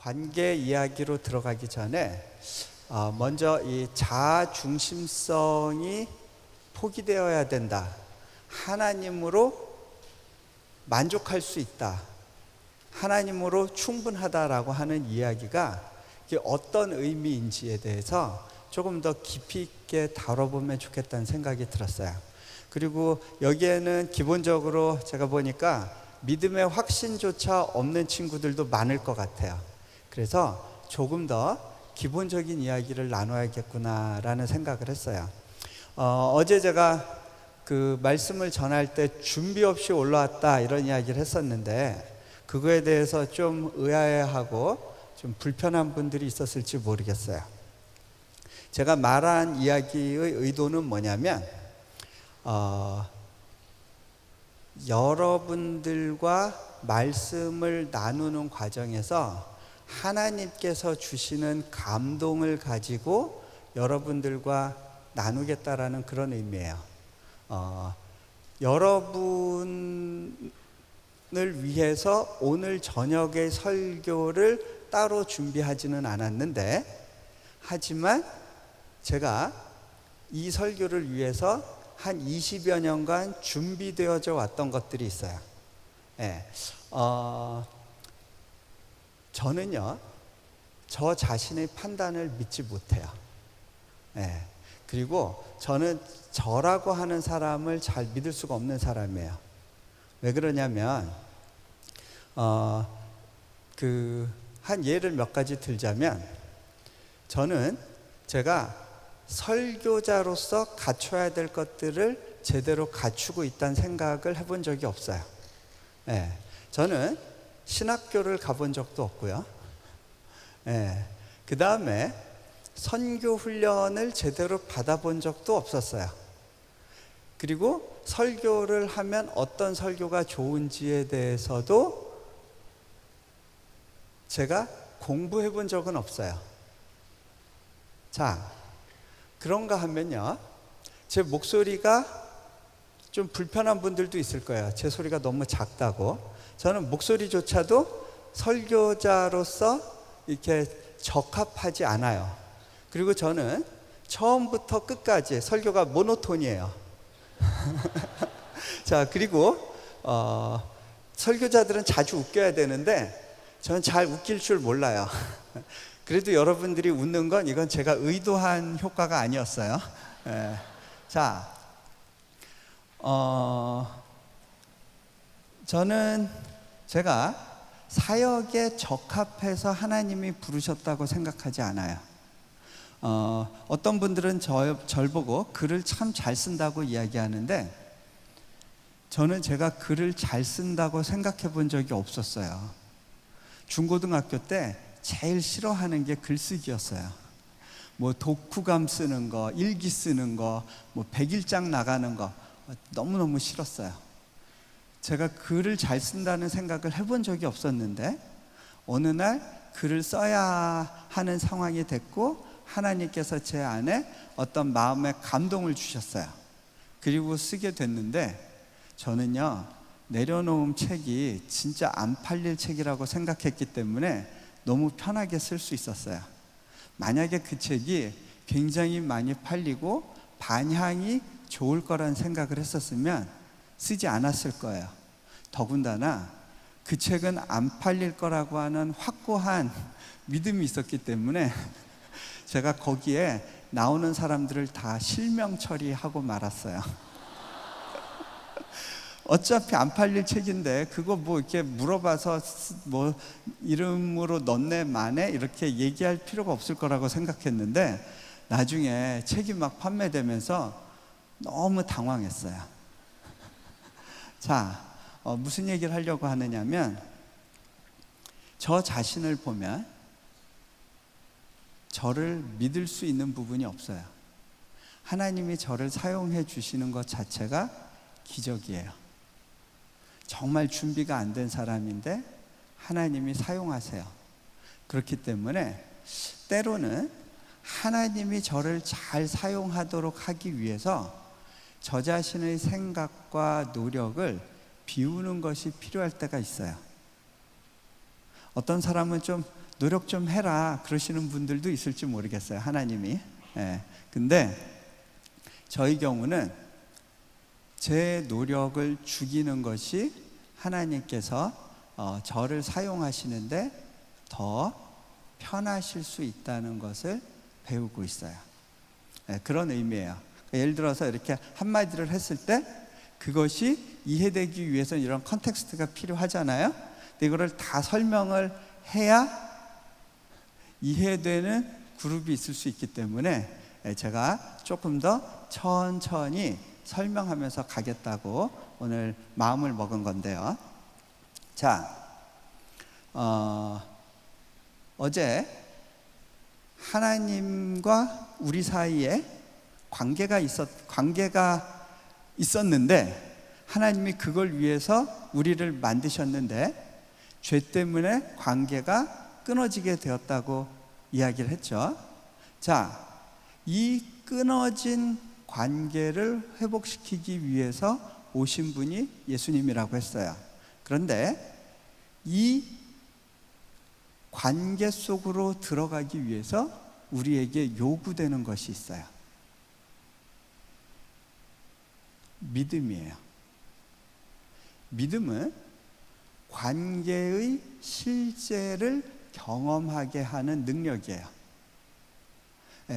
관계 이야기로 들어가기 전에 먼저 이 자아 중심성이 포기되어야 된다. 하나님으로 만족할 수 있다. 하나님으로 충분하다라고 하는 이야기가 이게 어떤 의미인지에 대해서 조금 더 깊이 있게 다뤄보면 좋겠다는 생각이 들었어요. 그리고 여기에는 기본적으로 제가 보니까 믿음의 확신조차 없는 친구들도 많을 것 같아요. 그래서 조금 더 기본적인 이야기를 나눠야겠구나라는 생각을 했어요. 어제 제가 그 말씀을 전할 때 준비 없이 올라왔다 이런 이야기를 했었는데 그거에 대해서 좀 의아해하고 좀 불편한 분들이 있었을지 모르겠어요. 제가 말한 이야기의 의도는 뭐냐면 여러분들과 말씀을 나누는 과정에서 하나님께서 주시는 감동을 가지고 여러분들과 나누겠다라는 그런 의미예요. 여러분을 위해서 오늘 저녁의 설교를 따로 준비하지는 않았는데, 하지만 제가 이 설교를 위해서 한 20여 년간 준비되어져 왔던 것들이 있어요. 저는요, 저 자신의 판단을 믿지 못해요. 그리고 저는 저라고 하는 사람을 잘 믿을 수가 없는 사람이에요. 왜 그러냐면, 한 예를 몇 가지 들자면, 저는 제가 설교자로서 갖춰야 될 것들을 제대로 갖추고 있다는 생각을 해본 적이 없어요. 저는 신학교를 가본 적도 없고요. 그 다음에 선교 훈련을 제대로 받아본 적도 없었어요. 그리고 설교를 하면 어떤 설교가 좋은지에 대해서도 제가 공부해 본 적은 없어요. 자, 그런가 하면요, 제 목소리가 좀 불편한 분들도 있을 거예요. 제 소리가 너무 작다고. 저는 목소리조차도 설교자로서 이렇게 적합하지 않아요. 그리고 저는 처음부터 끝까지 설교가 모노톤이에요. 자, 그리고 설교자들은 자주 웃겨야 되는데 저는 잘 웃길 줄 몰라요. 그래도 여러분들이 웃는 건 이건 제가 의도한 효과가 아니었어요. 자, 저는 제가 사역에 적합해서 하나님이 부르셨다고 생각하지 않아요. 어떤 분들은 절 보고 글을 참 잘 쓴다고 이야기하는데 저는 제가 글을 잘 쓴다고 생각해 본 적이 없었어요. 중고등학교 때 제일 싫어하는 게 글쓰기였어요. 뭐 독후감 쓰는 거, 일기 쓰는 거, 뭐 백일장 나가는 거 너무너무 싫었어요. 제가 글을 잘 쓴다는 생각을 해본 적이 없었는데 어느 날 글을 써야 하는 상황이 됐고 하나님께서 제 안에 어떤 마음의 감동을 주셨어요. 그리고 쓰게 됐는데 저는요, 내려놓은 책이 진짜 안 팔릴 책이라고 생각했기 때문에 너무 편하게 쓸 수 있었어요. 만약에 그 책이 굉장히 많이 팔리고 반향이 좋을 거라는 생각을 했었으면 쓰지 않았을 거예요. 더군다나 그 책은 안 팔릴 거라고 하는 확고한 믿음이 있었기 때문에 제가 거기에 나오는 사람들을 다 실명 처리하고 말았어요. 어차피 안 팔릴 책인데 그거 뭐 이렇게 물어봐서 뭐 이름으로 넣네 마네 이렇게 얘기할 필요가 없을 거라고 생각했는데 나중에 책이 막 판매되면서 너무 당황했어요. 자, 무슨 얘기를 하려고 하느냐면 저 자신을 보면 저를 믿을 수 있는 부분이 없어요. 하나님이 저를 사용해 주시는 것 자체가 기적이에요. 정말 준비가 안 된 사람인데 하나님이 사용하세요. 그렇기 때문에 때로는 하나님이 저를 잘 사용하도록 하기 위해서 저 자신의 생각과 노력을 비우는 것이 필요할 때가 있어요. 어떤 사람은 좀 노력 좀 해라 그러시는 분들도 있을지 모르겠어요, 하나님이. 예. 근데 저희 경우는 제 노력을 죽이는 것이 하나님께서 저를 사용하시는데 더 편하실 수 있다는 것을 배우고 있어요. 예, 그런 의미예요. 예를 들어서 이렇게 한마디를 했을 때 그것이 이해되기 위해서는 이런 컨텍스트가 필요하잖아요. 근데 이거를 다 설명을 해야 이해되는 그룹이 있을 수 있기 때문에 제가 조금 더 천천히 설명하면서 가겠다고 오늘 마음을 먹은 건데요. 자, 어제 하나님과 우리 사이에 관계가 있었는데 하나님이 그걸 위해서 우리를 만드셨는데 죄 때문에 관계가 끊어지게 되었다고 이야기를 했죠. 자, 이 끊어진 관계를 회복시키기 위해서 오신 분이 예수님이라고 했어요. 그런데 이 관계 속으로 들어가기 위해서 우리에게 요구되는 것이 있어요. 믿음이에요. 믿음은 관계의 실제를 경험하게 하는 능력이에요.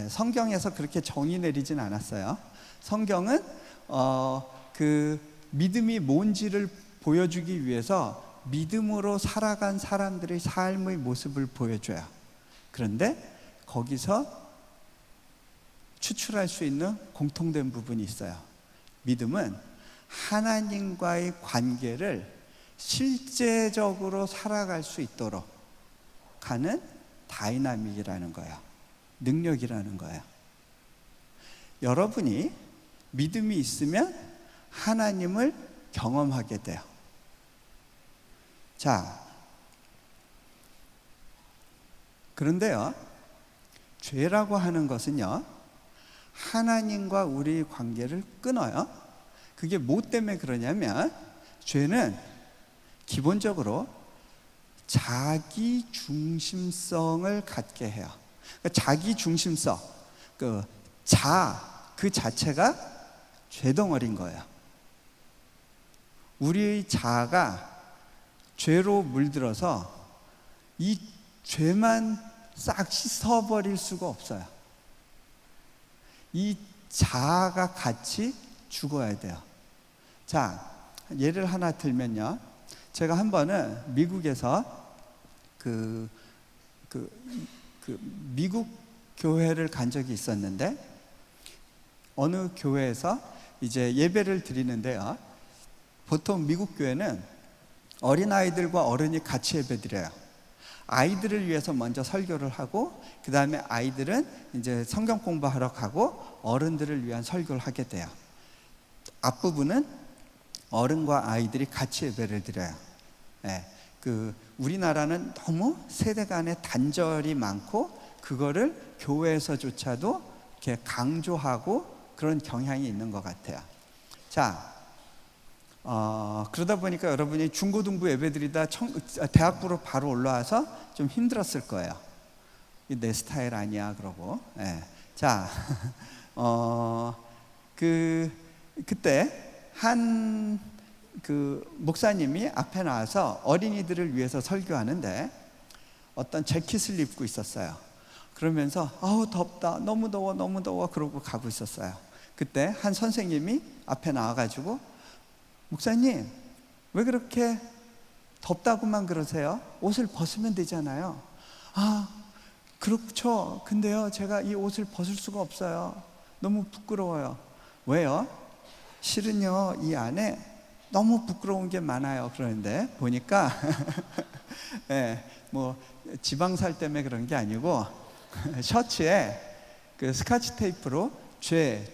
성경에서 그렇게 정의 내리진 않았어요. 성경은 그 믿음이 뭔지를 보여주기 위해서 믿음으로 살아간 사람들의 삶의 모습을 보여줘요. 그런데 거기서 추출할 수 있는 공통된 부분이 있어요. 믿음은 하나님과의 관계를 실제적으로 살아갈 수 있도록 하는 다이나믹이라는 거예요. 능력이라는 거예요. 여러분이 믿음이 있으면 하나님을 경험하게 돼요. 자, 그런데요, 죄라고 하는 것은요, 하나님과 우리 관계를 끊어요. 그게 뭐 때문에 그러냐면, 죄는 기본적으로 자기 중심성을 갖게 해요. 그러니까 자기 중심성, 그 자체가 죄덩어리인 거예요. 우리의 자아가 죄로 물들어서 이 죄만 싹 씻어버릴 수가 없어요. 이 자아가 같이 죽어야 돼요. 자, 예를 하나 들면요. 제가 한 번은 미국에서 미국 교회를 간 적이 있었는데 어느 교회에서 이제 예배를 드리는데요. 보통 미국 교회는 어린아이들과 어른이 같이 예배 드려요. 아이들을 위해서 먼저 설교를 하고 그 다음에 아이들은 이제 성경 공부하러 가고 어른들을 위한 설교를 하게 돼요. 앞부분은 어른과 아이들이 같이 예배를 드려요. 네, 우리나라는 너무 세대 간의 단절이 많고 그거를 교회에서조차도 이렇게 강조하고 그런 경향이 있는 것 같아요. 자, 그러다 보니까 여러분이 중고등부 예배드리다 대학부로 바로 올라와서 좀 힘들었을 거예요. 내 스타일 아니야 그러고. 네. 자, 그때 한 목사님이 앞에 나와서 어린이들을 위해서 설교하는데 어떤 재킷을 입고 있었어요. 그러면서 아우 덥다, 너무 더워 그러고 가고 있었어요. 그때 한 선생님이 앞에 나와가지고 목사님 왜 그렇게 덥다고만 그러세요? 옷을 벗으면 되잖아요. 아 그렇죠. 근데요 제가 이 옷을 벗을 수가 없어요. 너무 부끄러워요. 왜요? 실은요 이 안에 너무 부끄러운 게 많아요. 그러는데 보니까 네, 뭐 지방살 때문에 그런 게 아니고 셔츠에 그 스카치 테이프로 신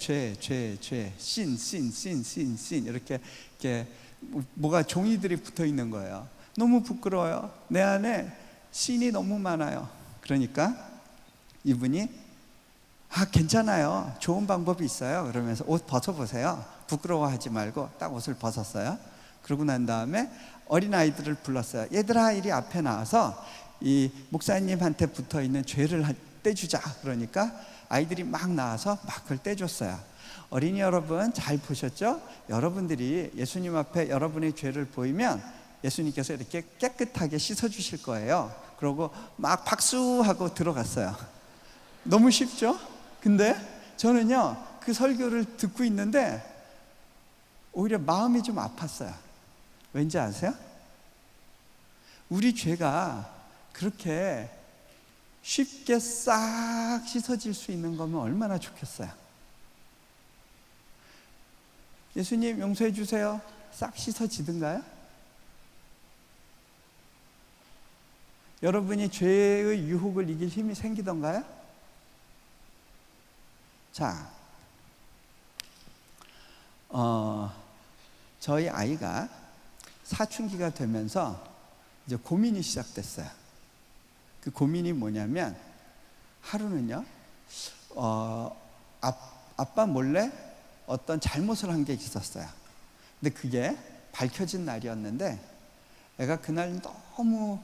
이렇게 뭐가 종이들이 붙어 있는 거예요. 너무 부끄러워요. 내 안에 신이 너무 많아요. 그러니까 이분이 괜찮아요. 좋은 방법이 있어요. 그러면서 옷 벗어보세요. 부끄러워하지 말고 딱 옷을 벗었어요. 그러고 난 다음에 어린아이들을 불렀어요. 얘들아 이리 앞에 나와서 이 목사님한테 붙어 있는 죄를 떼주자. 그러니까 아이들이 막 나와서 막 그걸 떼줬어요. 어린이 여러분 잘 보셨죠? 여러분들이 예수님 앞에 여러분의 죄를 보이면 예수님께서 이렇게 깨끗하게 씻어주실 거예요. 그러고 막 박수하고 들어갔어요. 너무 쉽죠? 근데 저는요, 그 설교를 듣고 있는데 오히려 마음이 좀 아팠어요. 왠지 아세요? 우리 죄가 그렇게 쉽게 싹 씻어질 수 있는 거면 얼마나 좋겠어요. 예수님 용서해 주세요. 싹 씻어지든가요? 여러분이 죄의 유혹을 이길 힘이 생기던가요? 자, 저희 아이가 사춘기가 되면서 이제 고민이 시작됐어요. 그 고민이 뭐냐면, 하루는요, 아빠 몰래 어떤 잘못을 한 게 있었어요. 근데 그게 밝혀진 날이었는데, 애가 그날 너무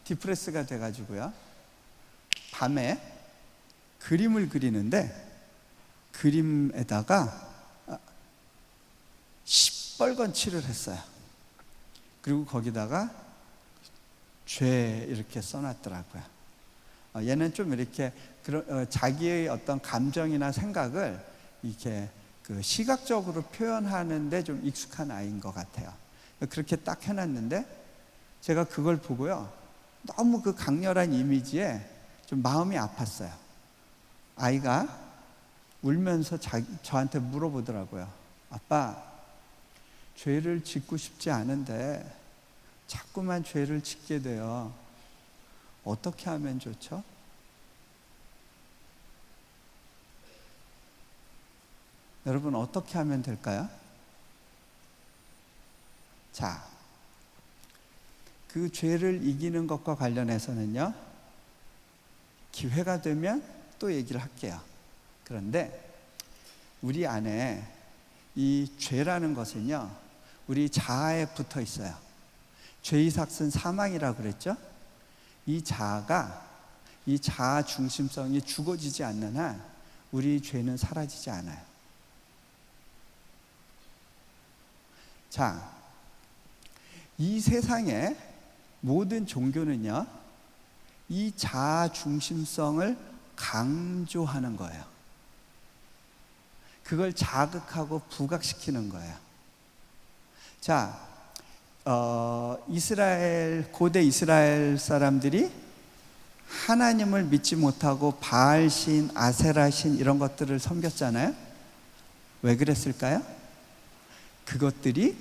디프레스가 돼가지고요, 밤에 그림을 그리는데 그림에다가 시뻘건 칠을 했어요. 그리고 거기다가 죄 이렇게 써놨더라고요. 얘는 좀 이렇게 자기의 어떤 감정이나 생각을 이렇게 그 시각적으로 표현하는데 좀 익숙한 아이인 것 같아요. 그렇게 딱 해놨는데 제가 그걸 보고요, 너무 그 강렬한 이미지에 좀 마음이 아팠어요. 아이가 울면서 저한테 물어보더라고요. 아빠, 죄를 짓고 싶지 않은데 자꾸만 죄를 짓게 돼요. 어떻게 하면 좋죠? 여러분, 어떻게 하면 될까요? 자, 그 죄를 이기는 것과 관련해서는요, 기회가 되면 또 얘기를 할게요. 그런데 우리 안에 이 죄라는 것은요, 우리 자아에 붙어 있어요. 죄의 삭은 사망이라고 그랬죠? 이 자아가, 이 자아 중심성이 죽어지지 않는 한 우리 죄는 사라지지 않아요. 자, 이 세상의 모든 종교는요, 이 자아 중심성을 강조하는 거예요. 그걸 자극하고 부각시키는 거예요. 자, 고대 이스라엘 사람들이 하나님을 믿지 못하고 바알신, 아세라신 이런 것들을 섬겼잖아요. 왜 그랬을까요? 그것들이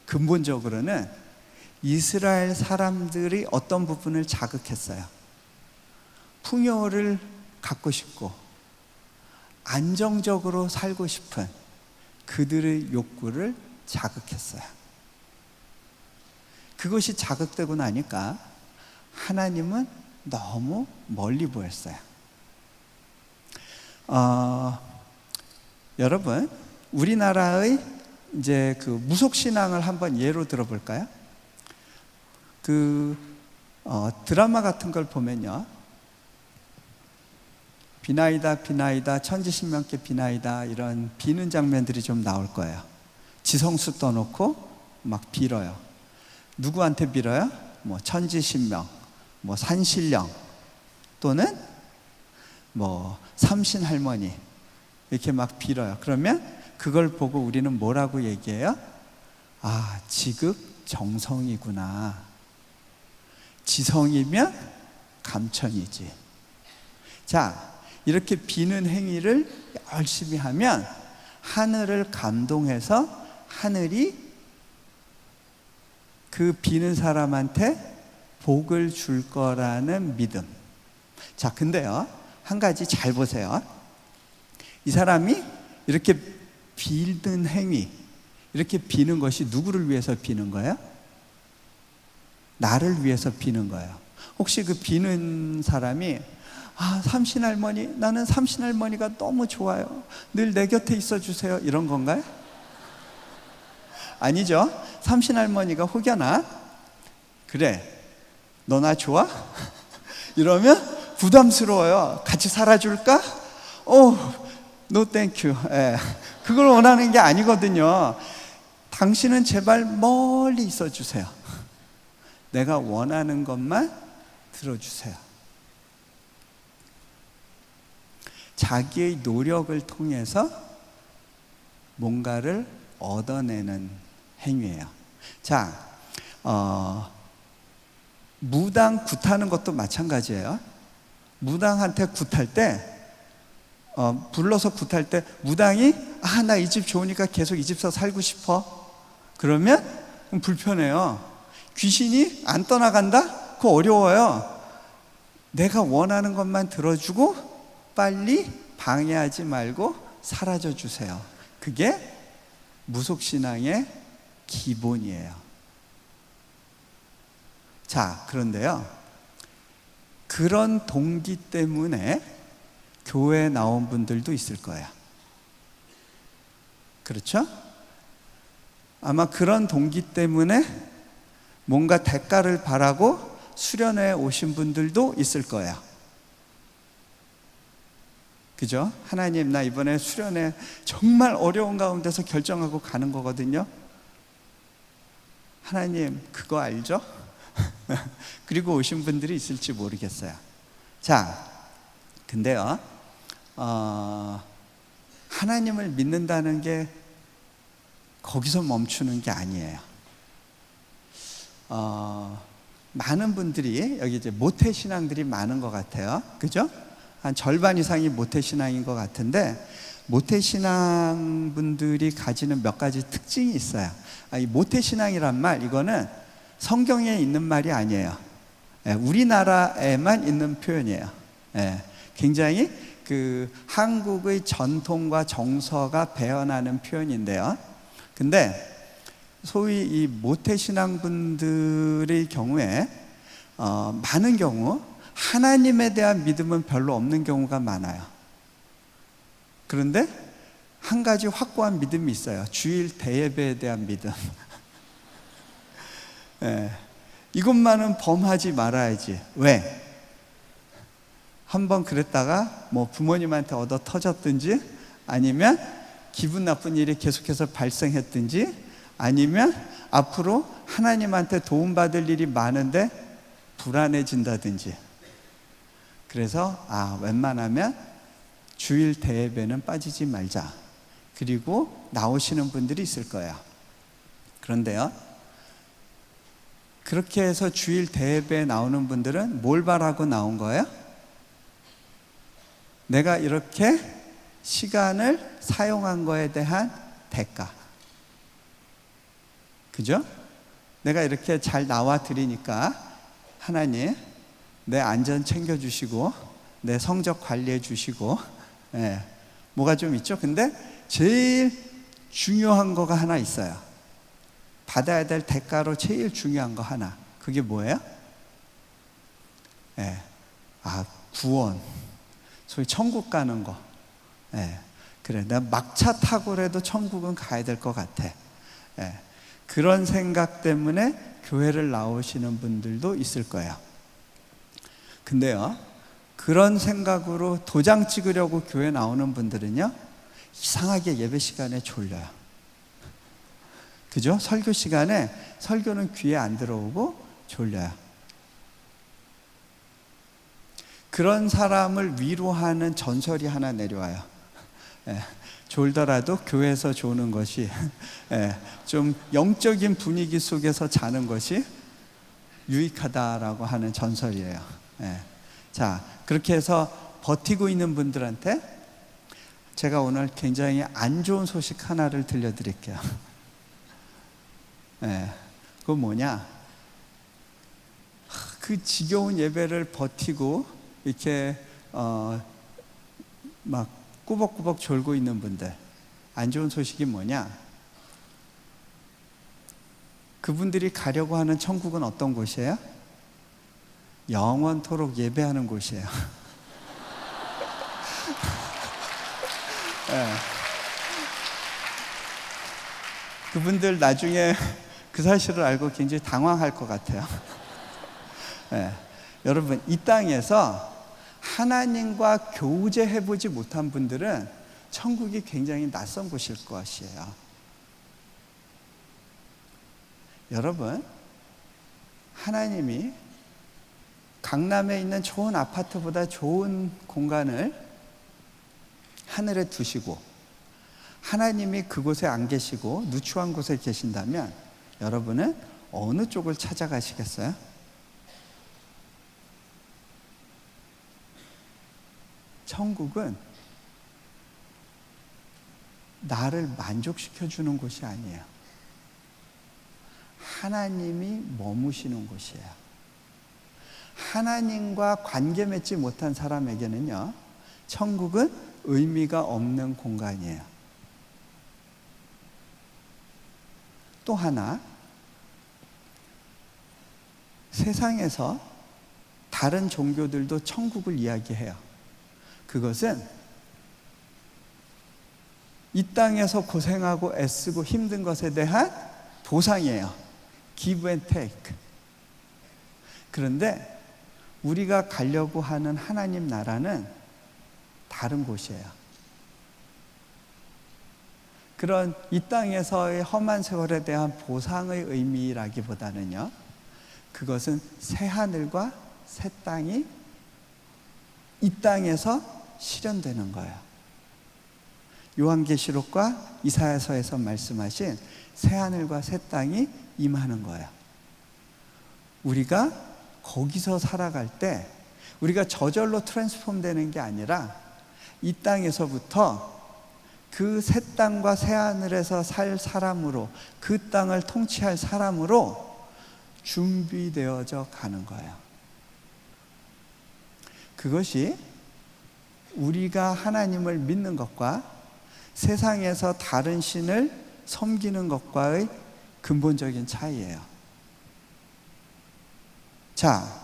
근본적으로는 이스라엘 사람들이 어떤 부분을 자극했어요. 풍요를 갖고 싶고 안정적으로 살고 싶은 그들의 욕구를 자극했어요. 그것이 자극되고 나니까 하나님은 너무 멀리 보였어요. 여러분, 우리나라의 이제 그 무속신앙을 한번 예로 들어볼까요? 드라마 같은 걸 보면요, 비나이다 비나이다 천지신명께 비나이다 이런 비는 장면들이 좀 나올 거예요. 지성수 떠놓고 막 빌어요. 누구한테 빌어요? 뭐 천지신명, 뭐 산신령, 또는 뭐 삼신할머니 이렇게 막 빌어요. 그러면 그걸 보고 우리는 뭐라고 얘기해요? 아, 지극정성이구나. 지성이면 감천이지. 자, 이렇게 비는 행위를 열심히 하면 하늘을 감동해서 하늘이 그 비는 사람한테 복을 줄 거라는 믿음. 자, 근데요, 한 가지 잘 보세요. 이 사람이 이렇게 비는 행위, 이렇게 비는 것이 누구를 위해서 비는 거예요? 나를 위해서 비는 거예요. 혹시 그 비는 사람이 삼신할머니, 나는 삼신할머니가 너무 좋아요. 늘 내 곁에 있어 주세요. 이런 건가요? 아니죠. 삼신할머니가 혹여나, 그래, 너 나 좋아? 이러면 부담스러워요. 같이 살아줄까? 노 땡큐. 그걸 원하는 게 아니거든요. 당신은 제발 멀리 있어 주세요. 내가 원하는 것만 들어주세요. 자기의 노력을 통해서 뭔가를 얻어내는 행위예요. 자, 무당 굿하는 것도 마찬가지예요. 무당한테 굿할 때, 불러서 굿할 때 무당이 나 이 집 좋으니까 계속 이 집서 살고 싶어. 그러면 불편해요. 귀신이 안 떠나간다? 그거 어려워요. 내가 원하는 것만 들어주고 빨리 방해하지 말고 사라져 주세요. 그게 무속신앙의 기본이에요. 자, 그런데요, 그런 동기 때문에 교회에 나온 분들도 있을 거예요. 그렇죠? 아마 그런 동기 때문에 뭔가 대가를 바라고 수련회에 오신 분들도 있을 거예요. 그죠? 하나님, 나 이번에 수련회 정말 어려운 가운데서 결정하고 가는 거거든요. 하나님, 그거 알죠? 그리고 오신 분들이 있을지 모르겠어요. 자, 근데요, 하나님을 믿는다는 게 거기서 멈추는 게 아니에요. 많은 분들이 여기 이제 모태신앙들이 많은 것 같아요. 그죠? 한 절반 이상이 모태신앙인 것 같은데, 모태신앙 분들이 가지는 몇 가지 특징이 있어요. 이 모태신앙이란 말, 이거는 성경에 있는 말이 아니에요. 우리나라에만 있는 표현이에요. 굉장히 그 한국의 전통과 정서가 배어나는 표현인데요. 근데 소위 이 모태신앙 분들의 경우에 많은 경우 하나님에 대한 믿음은 별로 없는 경우가 많아요. 그런데 한 가지 확고한 믿음이 있어요. 주일 대예배에 대한 믿음. 이것만은 범하지 말아야지. 왜? 한번 그랬다가 뭐 부모님한테 얻어 터졌든지, 아니면 기분 나쁜 일이 계속해서 발생했든지, 아니면 앞으로 하나님한테 도움받을 일이 많은데 불안해진다든지. 그래서 웬만하면 주일 대예배는 빠지지 말자. 그리고 나오시는 분들이 있을 거예요. 그런데요, 그렇게 해서 주일 대예배에 나오는 분들은 뭘 바라고 나온 거예요? 내가 이렇게 시간을 사용한 거에 대한 대가. 그죠? 내가 이렇게 잘 나와 드리니까 하나님 내 안전 챙겨주시고 내 성적 관리해 주시고, 뭐가 좀 있죠? 근데 제일 중요한 거가 하나 있어요. 받아야 될 대가로 제일 중요한 거 하나. 그게 뭐예요? 구원. 소위 천국 가는 거. 그래, 내가 막차 타고라도 천국은 가야 될 것 같아. 그런 생각 때문에 교회를 나오시는 분들도 있을 거예요. 근데요, 그런 생각으로 도장 찍으려고 교회 나오는 분들은요, 이상하게 예배 시간에 졸려요. 그죠? 설교 시간에 설교는 귀에 안 들어오고 졸려요. 그런 사람을 위로하는 전설이 하나 내려와요. 졸더라도 교회에서 조는 것이, 좀 영적인 분위기 속에서 자는 것이 유익하다라고 하는 전설이에요. 자, 그렇게 해서 버티고 있는 분들한테 제가 오늘 굉장히 안 좋은 소식 하나를 들려드릴게요. 그건 뭐냐? 그 지겨운 예배를 버티고 이렇게 막 꾸벅꾸벅 졸고 있는 분들, 안 좋은 소식이 뭐냐? 그분들이 가려고 하는 천국은 어떤 곳이에요? 영원토록 예배하는 곳이에요. 그분들 나중에 그 사실을 알고 굉장히 당황할 것 같아요. 여러분, 이 땅에서 하나님과 교제해보지 못한 분들은 천국이 굉장히 낯선 곳일 것이에요. 여러분, 하나님이 강남에 있는 좋은 아파트보다 좋은 공간을 하늘에 두시고 하나님이 그곳에 안 계시고 누추한 곳에 계신다면 여러분은 어느 쪽을 찾아가시겠어요? 천국은 나를 만족시켜 주는 곳이 아니에요. 하나님이 머무시는 곳이에요. 하나님과 관계 맺지 못한 사람에게는요, 천국은 의미가 없는 공간이에요. 또 하나, 세상에서 다른 종교들도 천국을 이야기해요. 그것은 이 땅에서 고생하고 애쓰고 힘든 것에 대한 보상이에요. Give and take. 그런데 우리가 가려고 하는 하나님 나라는 다른 곳이에요. 그런 이 땅에서의 험한 세월에 대한 보상의 의미라기보다는요, 그것은 새 하늘과 새 땅이 이 땅에서 실현되는 거예요. 요한계시록과 이사야서에서 말씀하신 새 하늘과 새 땅이 임하는 거예요. 우리가 거기서 살아갈 때 우리가 저절로 트랜스폼 되는 게 아니라 이 땅에서부터 그 새 땅과 새 하늘에서 살 사람으로, 그 땅을 통치할 사람으로 준비되어져 가는 거예요. 그것이 우리가 하나님을 믿는 것과 세상에서 다른 신을 섬기는 것과의 근본적인 차이예요. 자,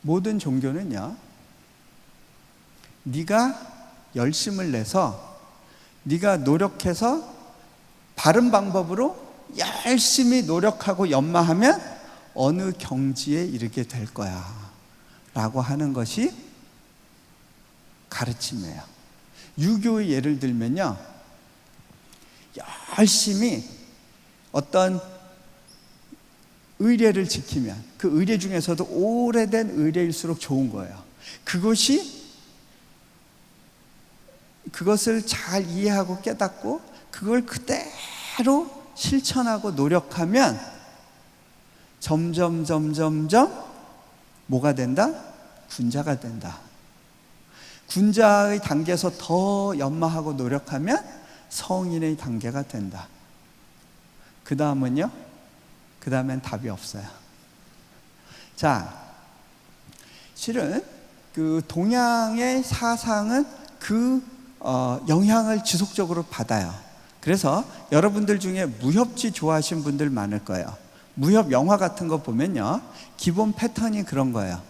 모든 종교는요, 네가 열심을 내서 네가 노력해서 바른 방법으로 열심히 노력하고 연마하면 어느 경지에 이르게 될 거야 라고 하는 것이 가르침이에요. 유교의 예를 들면요, 열심히 어떤 의례를 지키면 그 의례 중에서도 오래된 의례일수록 좋은 거예요. 그것을 잘 이해하고 깨닫고 그걸 그대로 실천하고 노력하면 점점 뭐가 된다? 군자가 된다. 군자의 단계에서 더 연마하고 노력하면 성인의 단계가 된다. 그 다음은요? 그 다음엔 답이 없어요. 자, 실은 그 동양의 사상은 그 영향을 지속적으로 받아요. 그래서 여러분들 중에 무협지 좋아하시는 분들 많을 거예요. 무협 영화 같은 거 보면요, 기본 패턴이 그런 거예요.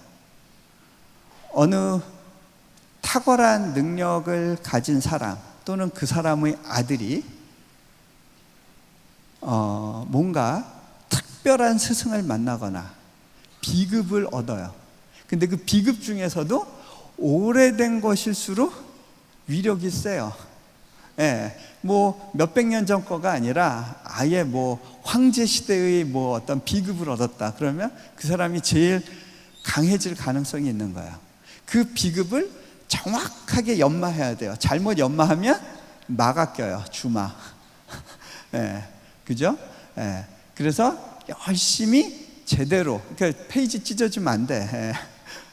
어느 탁월한 능력을 가진 사람 또는 그 사람의 아들이 뭔가 특별한 스승을 만나거나 비급을 얻어요. 근데 그 비급 중에서도 오래된 것일수록 위력이 세요. 예, 뭐 몇백 년 전 거가 아니라 아예 뭐 황제 시대의 뭐 어떤 비급을 얻었다 그러면 그 사람이 제일 강해질 가능성이 있는 거예요. 그 비급을 정확하게 연마해야 돼요. 잘못 연마하면 마가 껴요. 주마. 예, 그죠? 예, 그래서 열심히 제대로, 그러니까 페이지 찢어지면 안 돼. 예,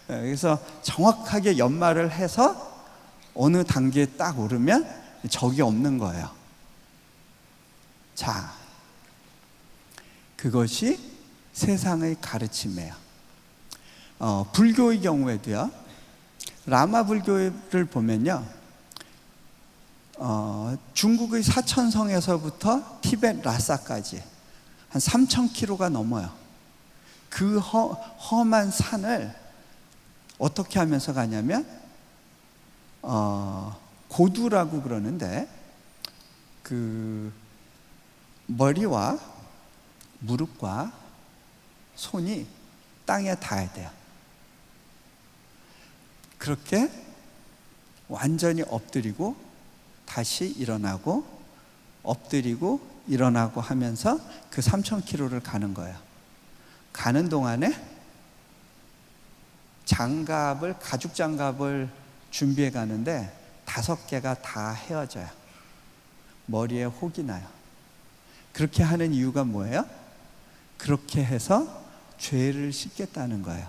그래서 정확하게 연마를 해서 어느 단계에 딱 오르면 적이 없는 거예요. 자, 그것이 세상의 가르침이에요. 불교의 경우에도요, 라마 불교를 보면요, 중국의 사천성에서부터 티벳 라사까지 한 3,000km가 넘어요. 그 험한 산을 어떻게 하면서 가냐면 고두라고 그러는데 그 머리와 무릎과 손이 땅에 닿아야 돼요. 그렇게 완전히 엎드리고 다시 일어나고 엎드리고 일어나고 하면서 그 3,000km를 가는 거예요. 가는 동안에 가죽 장갑을 준비해 가는데 5개가 다 헤어져요. 머리에 혹이 나요. 그렇게 하는 이유가 뭐예요? 그렇게 해서 죄를 씻겠다는 거예요.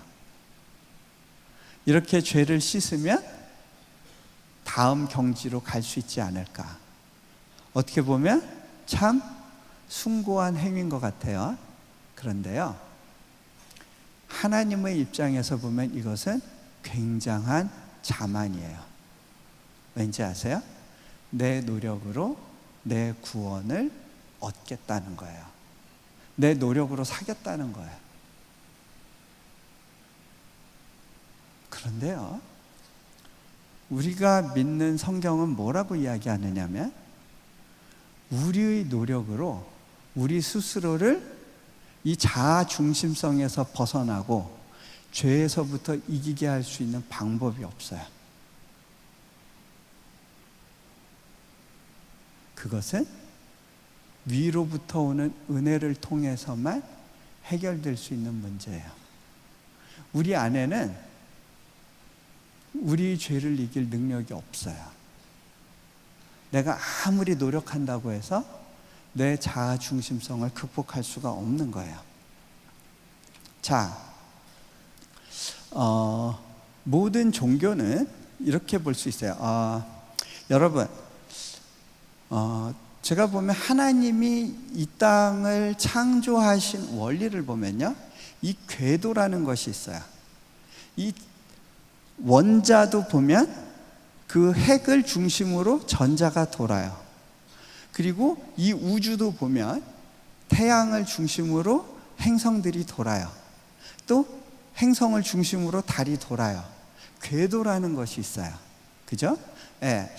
이렇게 죄를 씻으면 다음 경지로 갈 수 있지 않을까. 어떻게 보면 참 숭고한 행위인 것 같아요. 그런데요, 하나님의 입장에서 보면 이것은 굉장한 자만이에요. 왠지 아세요? 내 노력으로 내 구원을 얻겠다는 거예요. 내 노력으로 사겠다는 거예요. 그런데요, 우리가 믿는 성경은 뭐라고 이야기하느냐면 우리의 노력으로 우리 스스로를 이 자아 중심성에서 벗어나고 죄에서부터 이기게 할 수 있는 방법이 없어요. 그것은 위로부터 오는 은혜를 통해서만 해결될 수 있는 문제예요. 우리 안에는 우리 죄를 이길 능력이 없어요. 내가 아무리 노력한다고 해서 내 자아 중심성을 극복할 수가 없는 거예요. 자, 모든 종교는 이렇게 볼 수 있어요. 여러분, 제가 보면 하나님이 이 땅을 창조하신 원리를 보면요, 이 궤도라는 것이 있어요. 이 원자도 보면 그 핵을 중심으로 전자가 돌아요. 그리고 이 우주도 보면 태양을 중심으로 행성들이 돌아요. 또 행성을 중심으로 달이 돌아요. 궤도라는 것이 있어요. 그죠? 예.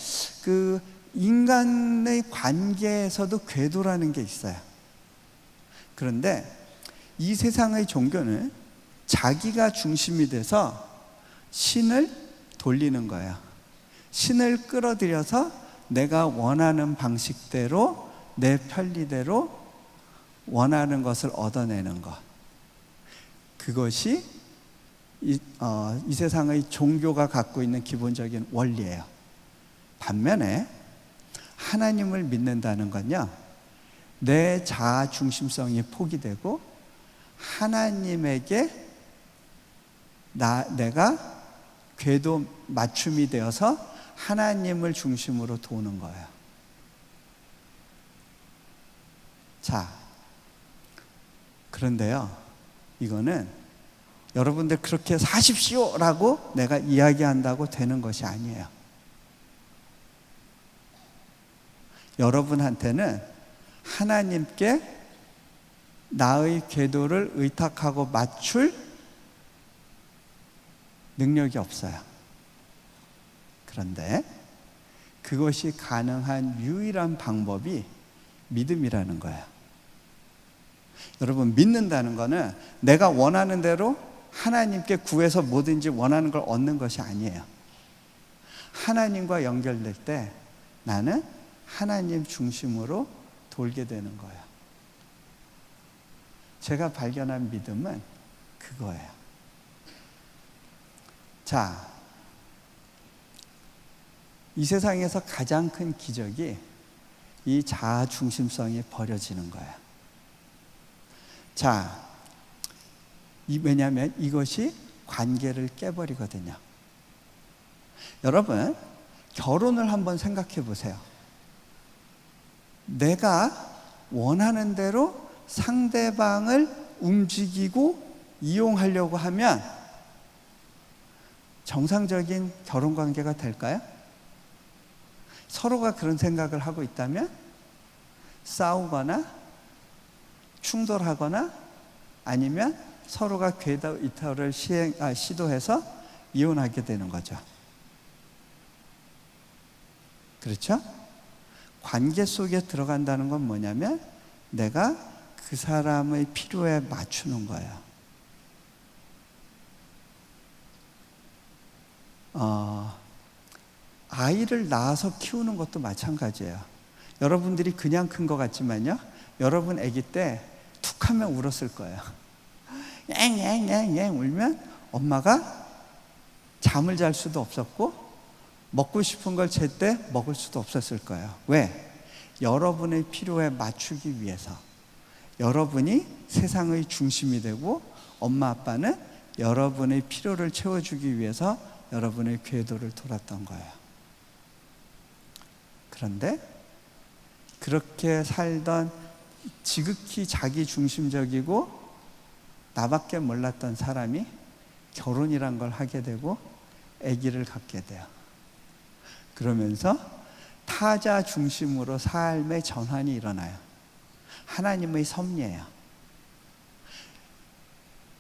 그 인간의 관계에서도 궤도라는 게 있어요. 그런데 이 세상의 종교는 자기가 중심이 돼서 신을 돌리는 거예요. 신을 끌어들여서 내가 원하는 방식대로 내 편리대로 원하는 것을 얻어내는 것. 그것이 이 세상의 종교가 갖고 있는 기본적인 원리예요. 반면에 하나님을 믿는다는 건요, 내 자아 중심성이 포기되고 하나님에게 내가 궤도 맞춤이 되어서 하나님을 중심으로 도는 거예요. 자, 그런데요, 이거는 여러분들 그렇게 사십시오라고 내가 이야기한다고 되는 것이 아니에요. 여러분한테는 하나님께 나의 궤도를 의탁하고 맞출 능력이 없어요. 그런데 그것이 가능한 유일한 방법이 믿음이라는 거예요. 여러분, 믿는다는 거는 내가 원하는 대로 하나님께 구해서 뭐든지 원하는 걸 얻는 것이 아니에요. 하나님과 연결될 때 나는 하나님 중심으로 돌게 되는 거예요. 제가 발견한 믿음은 그거예요. 자, 이 세상에서 가장 큰 기적이 이 자아 중심성이 버려지는 거예요. 자, 왜냐하면 이것이 관계를 깨버리거든요. 여러분, 결혼을 한번 생각해 보세요. 내가 원하는 대로 상대방을 움직이고 이용하려고 하면 정상적인 결혼 관계가 될까요? 서로가 그런 생각을 하고 있다면 싸우거나 충돌하거나 아니면 서로가 궤도 이탈을 시도해서 이혼하게 되는 거죠. 그렇죠? 관계 속에 들어간다는 건 뭐냐면 내가 그 사람의 필요에 맞추는 거예요. 아이를 낳아서 키우는 것도 마찬가지예요. 여러분들이 그냥 큰 것 같지만요, 여러분 아기 때 툭 하면 울었을 거예요. 앵앵앵앵 울면 엄마가 잠을 잘 수도 없었고 먹고 싶은 걸 제때 먹을 수도 없었을 거예요. 왜? 여러분의 필요에 맞추기 위해서. 여러분이 세상의 중심이 되고 엄마 아빠는 여러분의 필요를 채워주기 위해서 여러분의 궤도를 돌았던 거예요. 그런데 그렇게 살던 지극히 자기 중심적이고 나밖에 몰랐던 사람이 결혼이란 걸 하게 되고 아기를 갖게 돼요. 그러면서 타자 중심으로 삶의 전환이 일어나요. 하나님의 섭리예요.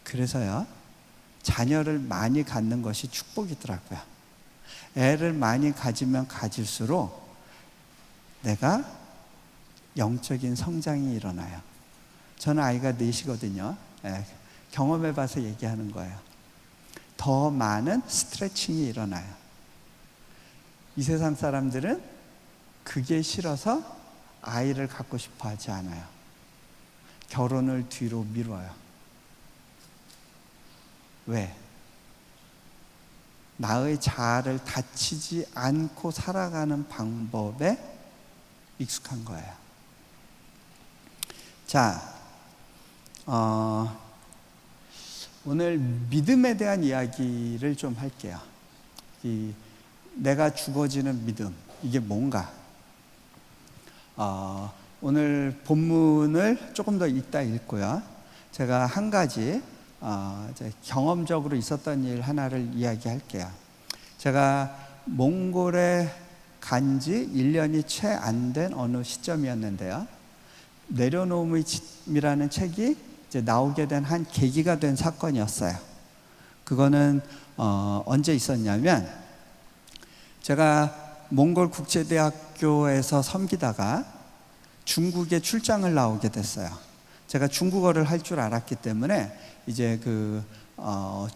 그래서요, 자녀를 많이 갖는 것이 축복이더라고요. 애를 많이 가지면 가질수록 내가 영적인 성장이 일어나요. 저는 아이가 넷이거든요. 경험해봐서 얘기하는 거예요. 더 많은 스트레칭이 일어나요. 이 세상 사람들은 그게 싫어서 아이를 갖고 싶어 하지 않아요. 결혼을 뒤로 미뤄요. 왜? 나의 자아를 다치지 않고 살아가는 방법에 익숙한 거예요. 자, 오늘 믿음에 대한 이야기를 좀 할게요. 내가 죽어지는 믿음, 이게 뭔가? 오늘 본문을 조금 더 이따 읽고요. 제가 한 가지 이제 경험적으로 있었던 일 하나를 이야기할게요. 제가 몽골에 간 지 1년이 채 안 된 어느 시점이었는데요. 내려놓음의 짐이라는 책이 이제 나오게 된 한 계기가 된 사건이었어요. 그거는 언제 있었냐면, 제가 몽골 국제대학교에서 섬기다가 중국에 출장을 나오게 됐어요. 제가 중국어를 할 줄 알았기 때문에 이제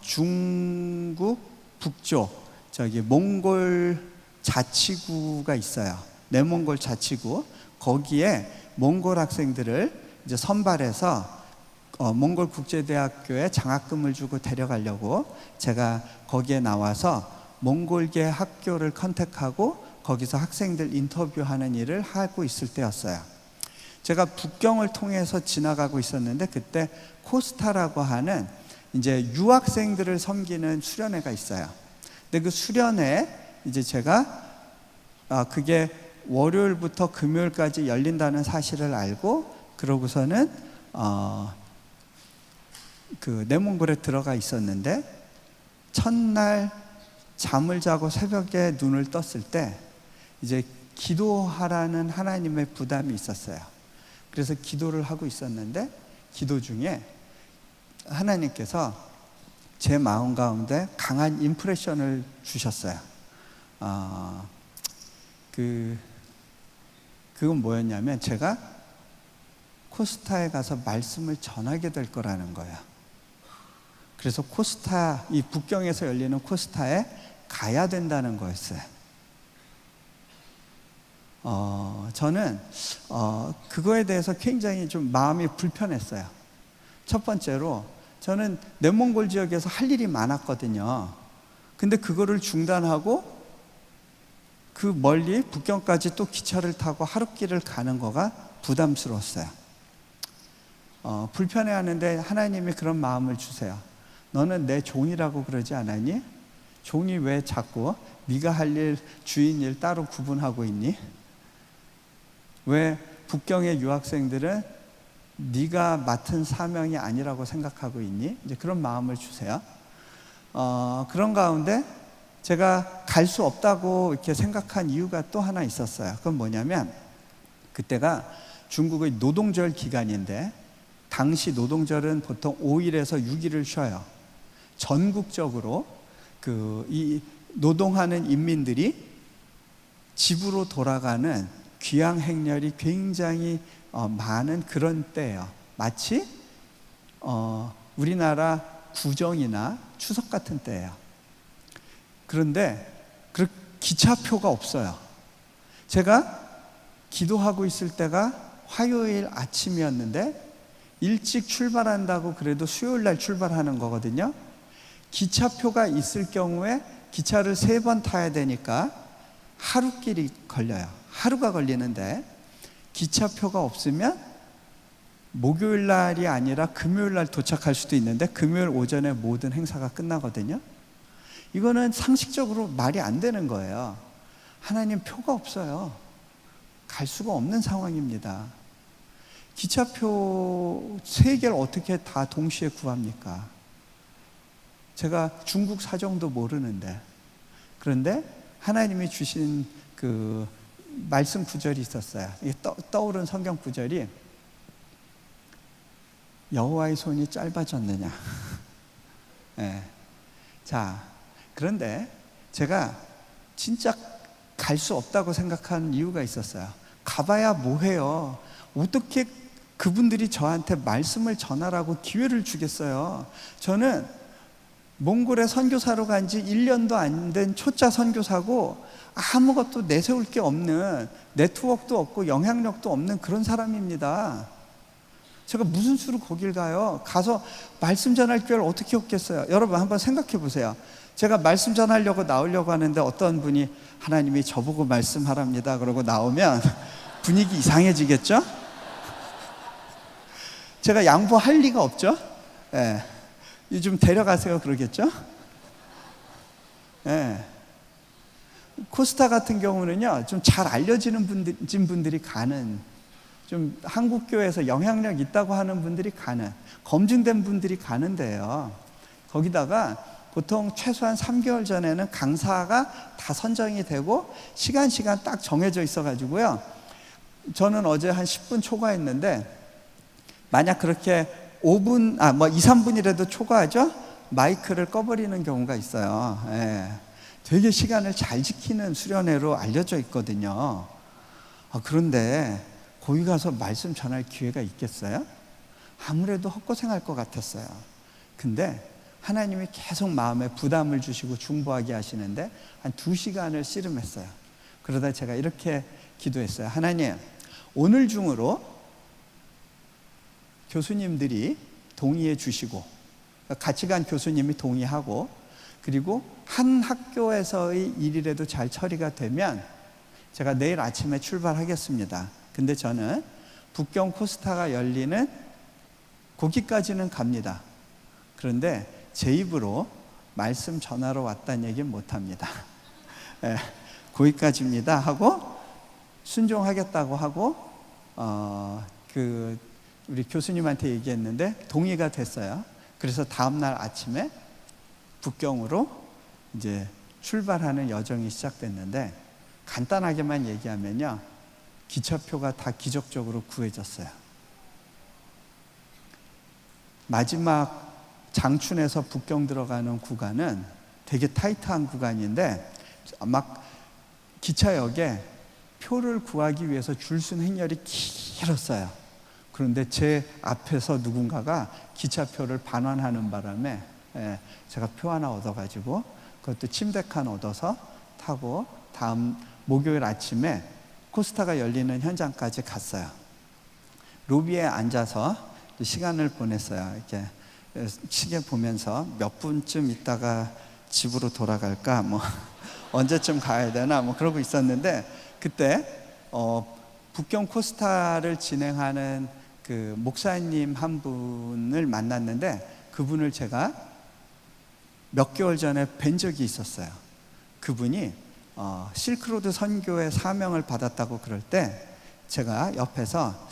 중국 북쪽 저기 몽골 자치구가 있어요. 내몽골 자치구. 거기에 몽골 학생들을 이제 선발해서 몽골 국제대학교에 장학금을 주고 데려가려고 제가 거기에 나와서 몽골계 학교를 컨택하고 거기서 학생들 인터뷰하는 일을 하고 있을 때였어요. 제가 북경을 통해서 지나가고 있었는데 그때 코스타라고 하는 이제 유학생들을 섬기는 수련회가 있어요. 근데 그 수련회 이제 제가 그게 월요일부터 금요일까지 열린다는 사실을 알고 그러고서는 그 내몽골에 들어가 있었는데 첫날 잠을 자고 새벽에 눈을 떴을 때 이제 기도하라는 하나님의 부담이 있었어요. 그래서 기도를 하고 있었는데 기도 중에 하나님께서 제 마음 가운데 강한 임프레션을 주셨어요. 그건 뭐였냐면 제가 코스타에 가서 말씀을 전하게 될 거라는 거예요. 그래서 이 북경에서 열리는 코스타에 가야 된다는 거였어요. 저는 그거에 대해서 굉장히 좀 마음이 불편했어요. 첫 번째로 저는 내몽골 지역에서 할 일이 많았거든요. 근데 그거를 중단하고 그 멀리 북경까지 또 기차를 타고 하룻길을 가는 거가 부담스러웠어요. 불편해하는데 하나님이 그런 마음을 주세요. 너는 내 종이라고 그러지 않았니? 종이 왜 자꾸 네가 할 일, 주인 일 따로 구분하고 있니? 왜 북경의 유학생들은 네가 맡은 사명이 아니라고 생각하고 있니? 이제 그런 마음을 주세요. 그런 가운데 제가 갈 수 없다고 이렇게 생각한 이유가 또 하나 있었어요. 그건 뭐냐면 그때가 중국의 노동절 기간인데 당시 노동절은 보통 5일에서 6일을 쉬어요. 전국적으로 이 노동하는 인민들이 집으로 돌아가는 귀향 행렬이 굉장히 많은 그런 때예요. 마치 우리나라 구정이나 추석 같은 때예요. 그런데 기차표가 없어요. 제가 기도하고 있을 때가 화요일 아침이었는데 일찍 출발한다고 그래도 수요일 날 출발하는 거거든요. 기차표가 있을 경우에 기차를 3번 타야 되니까 하루길이 걸려요. 하루가 걸리는데 기차표가 없으면 목요일 날이 아니라 금요일 날 도착할 수도 있는데 금요일 오전에 모든 행사가 끝나거든요. 이거는 상식적으로 말이 안 되는 거예요. 하나님 표가 없어요. 갈 수가 없는 상황입니다. 기차표 3개를 어떻게 다 동시에 구합니까? 제가 중국 사정도 모르는데. 그런데 하나님이 주신 그 말씀 구절이 있었어요. 떠오른 성경 구절이 여호와의 손이 짧아졌느냐. 네. 자, 그런데 제가 진짜 갈 수 없다고 생각하는 이유가 있었어요. 가봐야 뭐해요. 어떻게 그분들이 저한테 말씀을 전하라고 기회를 주겠어요. 저는 몽골에 선교사로 간 지 1년도 안 된 초짜 선교사고 아무것도 내세울 게 없는, 네트워크도 없고 영향력도 없는 그런 사람입니다. 제가 무슨 수로 거길 가요? 가서 말씀 전할 기회를 어떻게 얻겠어요? 여러분 한번 생각해 보세요. 제가 말씀 전하려고 나오려고 하는데 어떤 분이 하나님이 저보고 말씀하랍니다 그러고 나오면 분위기 이상해지겠죠? 제가 양보할 리가 없죠? 예. 좀 데려가세요 그러겠죠? 예. 코스타 같은 경우는요, 좀 잘 알려지는 분들이 가는, 좀 한국교회에서 영향력 있다고 하는 분들이 가는, 검증된 분들이 가는 데요. 거기다가 보통 최소한 3개월 전에는 강사가 다 선정이 되고 시간 딱 정해져 있어가지고요. 저는 어제 한 10분 초과했는데 만약 그렇게 5분, 2, 3분이라도 초과하죠? 마이크를 꺼버리는 경우가 있어요. 예. 되게 시간을 잘 지키는 수련회로 알려져 있거든요. 그런데 거기 가서 말씀 전할 기회가 있겠어요? 아무래도 헛고생할 것 같았어요. 근데 하나님이 계속 마음에 부담을 주시고 중보하게 하시는데 한 2시간을 씨름했어요. 그러다 제가 이렇게 기도했어요. 하나님, 오늘 중으로 교수님들이 동의해 주시고 같이 간 교수님이 동의하고 그리고 한 학교에서의 일이라도 잘 처리가 되면 제가 내일 아침에 출발하겠습니다. 근데 저는 북경 코스타가 열리는 거기까지는 갑니다. 그런데 제 입으로 말씀 전하러 왔다는 얘기는 못합니다. 예, 거기까지입니다 하고 순종하겠다고 하고 우리 교수님한테 얘기했는데 동의가 됐어요. 그래서 다음날 아침에 북경으로 이제 출발하는 여정이 시작됐는데 간단하게만 얘기하면요, 기차표가 다 기적적으로 구해졌어요. 마지막 장춘에서 북경 들어가는 구간은 되게 타이트한 구간인데 막 기차역에 표를 구하기 위해서 줄 쓴 행렬이 길었어요. 그런데 제 앞에서 누군가가 기차표를 반환하는 바람에 제가 표 하나 얻어가지고 그것도 침대 칸 얻어서 타고 다음 목요일 아침에 코스타가 열리는 현장까지 갔어요. 로비에 앉아서 시간을 보냈어요. 이렇게 시계 보면서 몇 분쯤 있다가 집으로 돌아갈까, 언제쯤 가야 되나, 그러고 있었는데 그때 북경 코스타를 진행하는 그 목사님 한 분을 만났는데 그분을 제가 몇 개월 전에 뵌 적이 있었어요. 그분이 실크로드 선교의 사명을 받았다고 그럴 때 제가 옆에서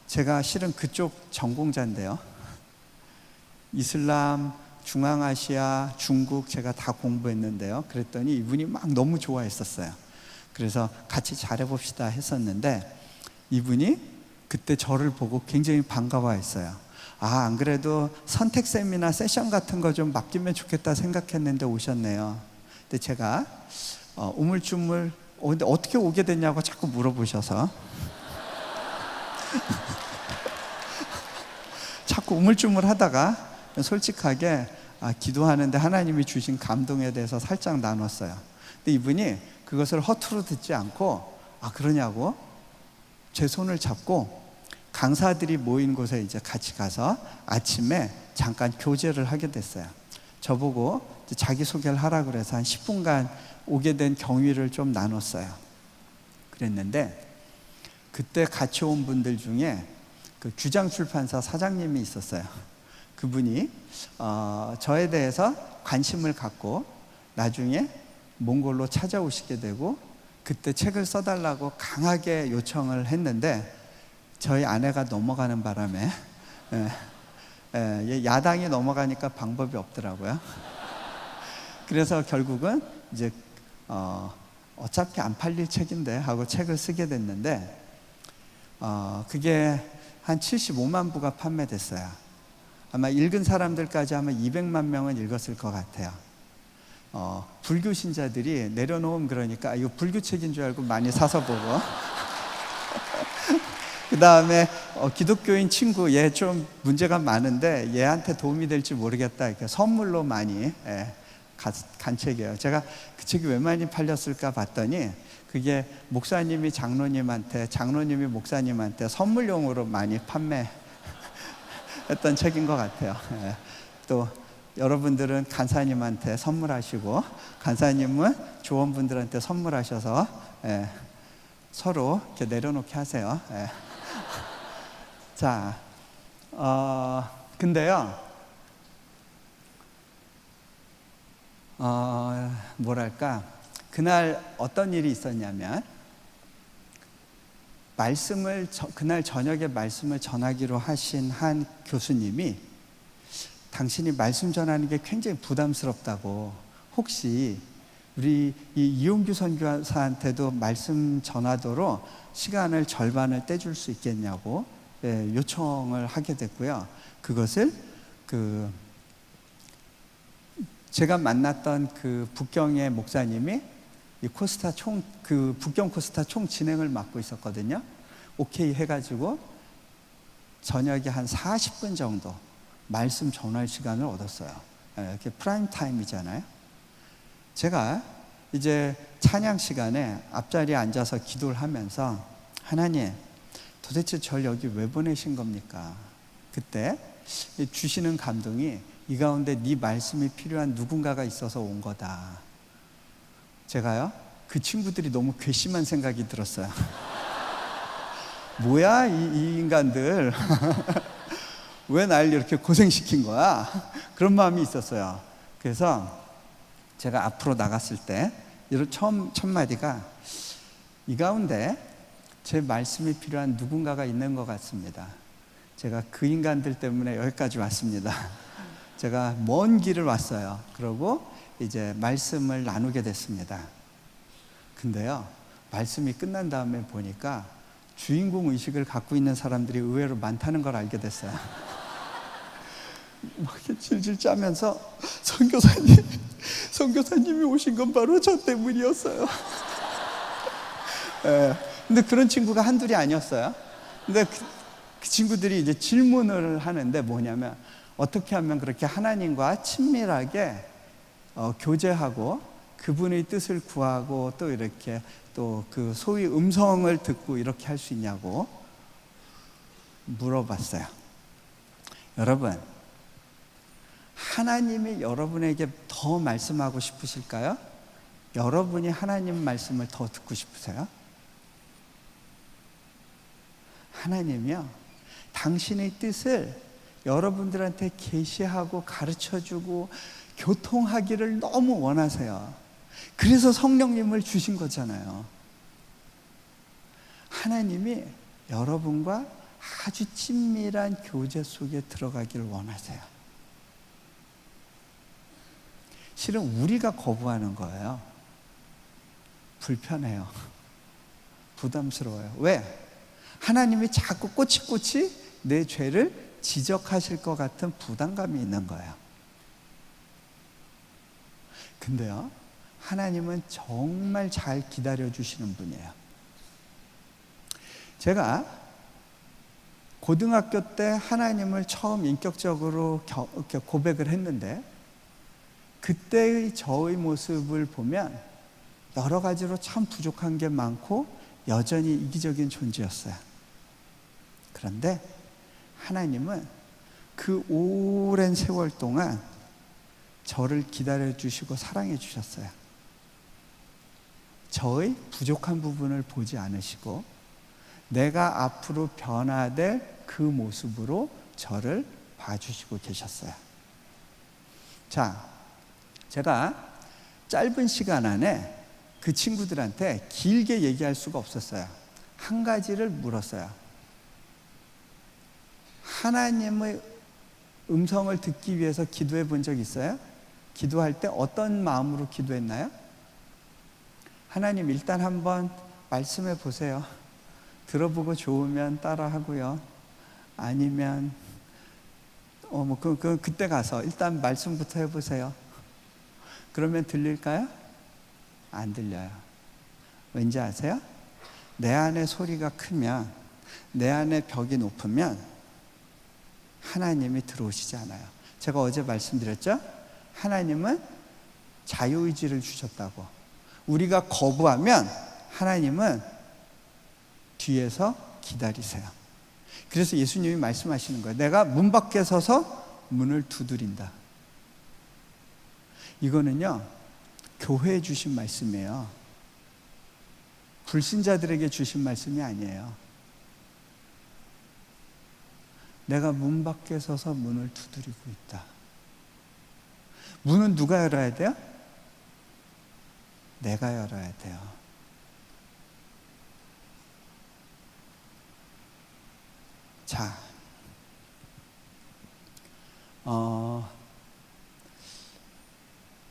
제가 실은 그쪽 전공자인데요. 이슬람, 중앙아시아, 중국 제가 다 공부했는데요. 그랬더니 이분이 막 너무 좋아했었어요. 그래서 같이 잘해봅시다 했었는데 이분이 그때 저를 보고 굉장히 반가워했어요. 안 그래도 선택 세미나 세션 같은 거 좀 맡기면 좋겠다 생각했는데 오셨네요. 근데 제가 우물쭈물 근데 어떻게 오게 됐냐고 자꾸 물어보셔서 자꾸 우물쭈물 하다가 솔직하게 기도하는데 하나님이 주신 감동에 대해서 살짝 나눴어요. 근데 이분이 그것을 허투루 듣지 않고 그러냐고 제 손을 잡고 강사들이 모인 곳에 이제 같이 가서 아침에 잠깐 교제를 하게 됐어요. 저보고 자기소개를 하라고 그래서 한 10분간 오게 된 경위를 좀 나눴어요. 그랬는데 그때 같이 온 분들 중에 그 규장출판사 사장님이 있었어요. 그분이 저에 대해서 관심을 갖고 나중에 몽골로 찾아오시게 되고 그때 책을 써달라고 강하게 요청을 했는데 저희 아내가 넘어가는 바람에 야당이 넘어가니까 방법이 없더라고요. 그래서 결국은 이제 어차피 안 팔릴 책인데 하고 책을 쓰게 됐는데 그게 한 75만 부가 판매됐어요. 아마 읽은 사람들까지 하면 200만 명은 읽었을 것 같아요. 불교 신자들이 내려놓으면 그러니까 이거 불교 책인 줄 알고 많이 사서 보고 그 다음에 기독교인 친구 얘 좀 문제가 많은데 얘한테 도움이 될지 모르겠다 이렇게 선물로 많이 간 책이에요. 제가 그 책이 왜 많이 팔렸을까 봤더니 그게 목사님이 장로님한테, 장로님이 목사님한테 선물용으로 많이 판매했던 책인 것 같아요. 또 여러분들은 간사님한테 선물하시고 간사님은 조원분들한테 선물하셔서 서로 이렇게 내려놓게 하세요. 자, 근데요, 뭐랄까, 그날 어떤 일이 있었냐면, 그날 저녁에 말씀을 전하기로 하신 한 교수님이 당신이 말씀 전하는 게 굉장히 부담스럽다고, 혹시 우리 이용규 선교사한테도 말씀 전하도록 시간을 절반을 떼줄 수 있겠냐고 요청을 하게 됐고요. 그것을 제가 만났던 그 북경의 목사님이 이 코스타 북경 코스타 총 진행을 맡고 있었거든요. 오케이 해가지고 저녁에 한 40분 정도 말씀 전할 시간을 얻었어요. 이렇게 프라임 타임이잖아요. 제가 이제 찬양 시간에 앞자리에 앉아서 기도를 하면서 하나님, 도대체 절 여기 왜 보내신 겁니까? 그때 주시는 감동이 이 가운데 네 말씀이 필요한 누군가가 있어서 온 거다. 제가요, 그 친구들이 너무 괘씸한 생각이 들었어요. 뭐야 이 인간들 왜 날 이렇게 고생시킨 거야? 그런 마음이 있었어요. 그래서 제가 앞으로 나갔을 때 이런 첫 마디가 이 가운데 제 말씀이 필요한 누군가가 있는 것 같습니다. 제가 그 인간들 때문에 여기까지 왔습니다. 제가 먼 길을 왔어요. 그러고 이제 말씀을 나누게 됐습니다. 근데요, 말씀이 끝난 다음에 보니까 주인공 의식을 갖고 있는 사람들이 의외로 많다는 걸 알게 됐어요. 막 이렇게 질질 짜면서 선교사님이 오신 건 바로 저 때문이었어요. 근데 그런 친구가 한둘이 아니었어요. 근데 그 친구들이 이제 질문을 하는데 뭐냐면 어떻게 하면 그렇게 하나님과 친밀하게 교제하고 그분의 뜻을 구하고 또 이렇게 또 그 소위 음성을 듣고 이렇게 할 수 있냐고 물어봤어요. 여러분, 하나님이 여러분에게 더 말씀하고 싶으실까요? 여러분이 하나님 말씀을 더 듣고 싶으세요? 하나님이요, 당신의 뜻을 여러분들한테 계시하고 가르쳐주고 교통하기를 너무 원하세요. 그래서 성령님을 주신 거잖아요. 하나님이 여러분과 아주 친밀한 교제 속에 들어가기를 원하세요. 실은 우리가 거부하는 거예요. 불편해요. 부담스러워요. 왜? 하나님이 자꾸 꼬치꼬치 내 죄를 지적하실 것 같은 부담감이 있는 거예요. 근데요, 하나님은 정말 잘 기다려주시는 분이에요. 제가 고등학교 때 하나님을 처음 인격적으로 고백을 했는데 그때의 저의 모습을 보면 여러 가지로 참 부족한 게 많고 여전히 이기적인 존재였어요. 그런데 하나님은 그 오랜 세월 동안 저를 기다려 주시고 사랑해 주셨어요. 저의 부족한 부분을 보지 않으시고 내가 앞으로 변화될 그 모습으로 저를 봐주시고 계셨어요. 자, 제가 짧은 시간 안에 그 친구들한테 길게 얘기할 수가 없었어요. 한 가지를 물었어요. 하나님의 음성을 듣기 위해서 기도해 본 적 있어요? 기도할 때 어떤 마음으로 기도했나요? 하나님, 일단 한번 말씀해 보세요. 들어보고 좋으면 따라 하고요. 아니면 그때 가서 일단 말씀부터 해보세요. 그러면 들릴까요? 안 들려요. 왠지 아세요? 내 안에 소리가 크면, 내 안에 벽이 높으면 하나님이 들어오시지 않아요. 제가 어제 말씀드렸죠? 하나님은 자유의지를 주셨다고. 우리가 거부하면 하나님은 뒤에서 기다리세요. 그래서 예수님이 말씀하시는 거예요. 내가 문 밖에 서서 문을 두드린다. 이거는요, 교회에 주신 말씀이에요. 불신자들에게 주신 말씀이 아니에요. 내가 문 밖에 서서 문을 두드리고 있다. 문은 누가 열어야 돼요? 내가 열어야 돼요. 자,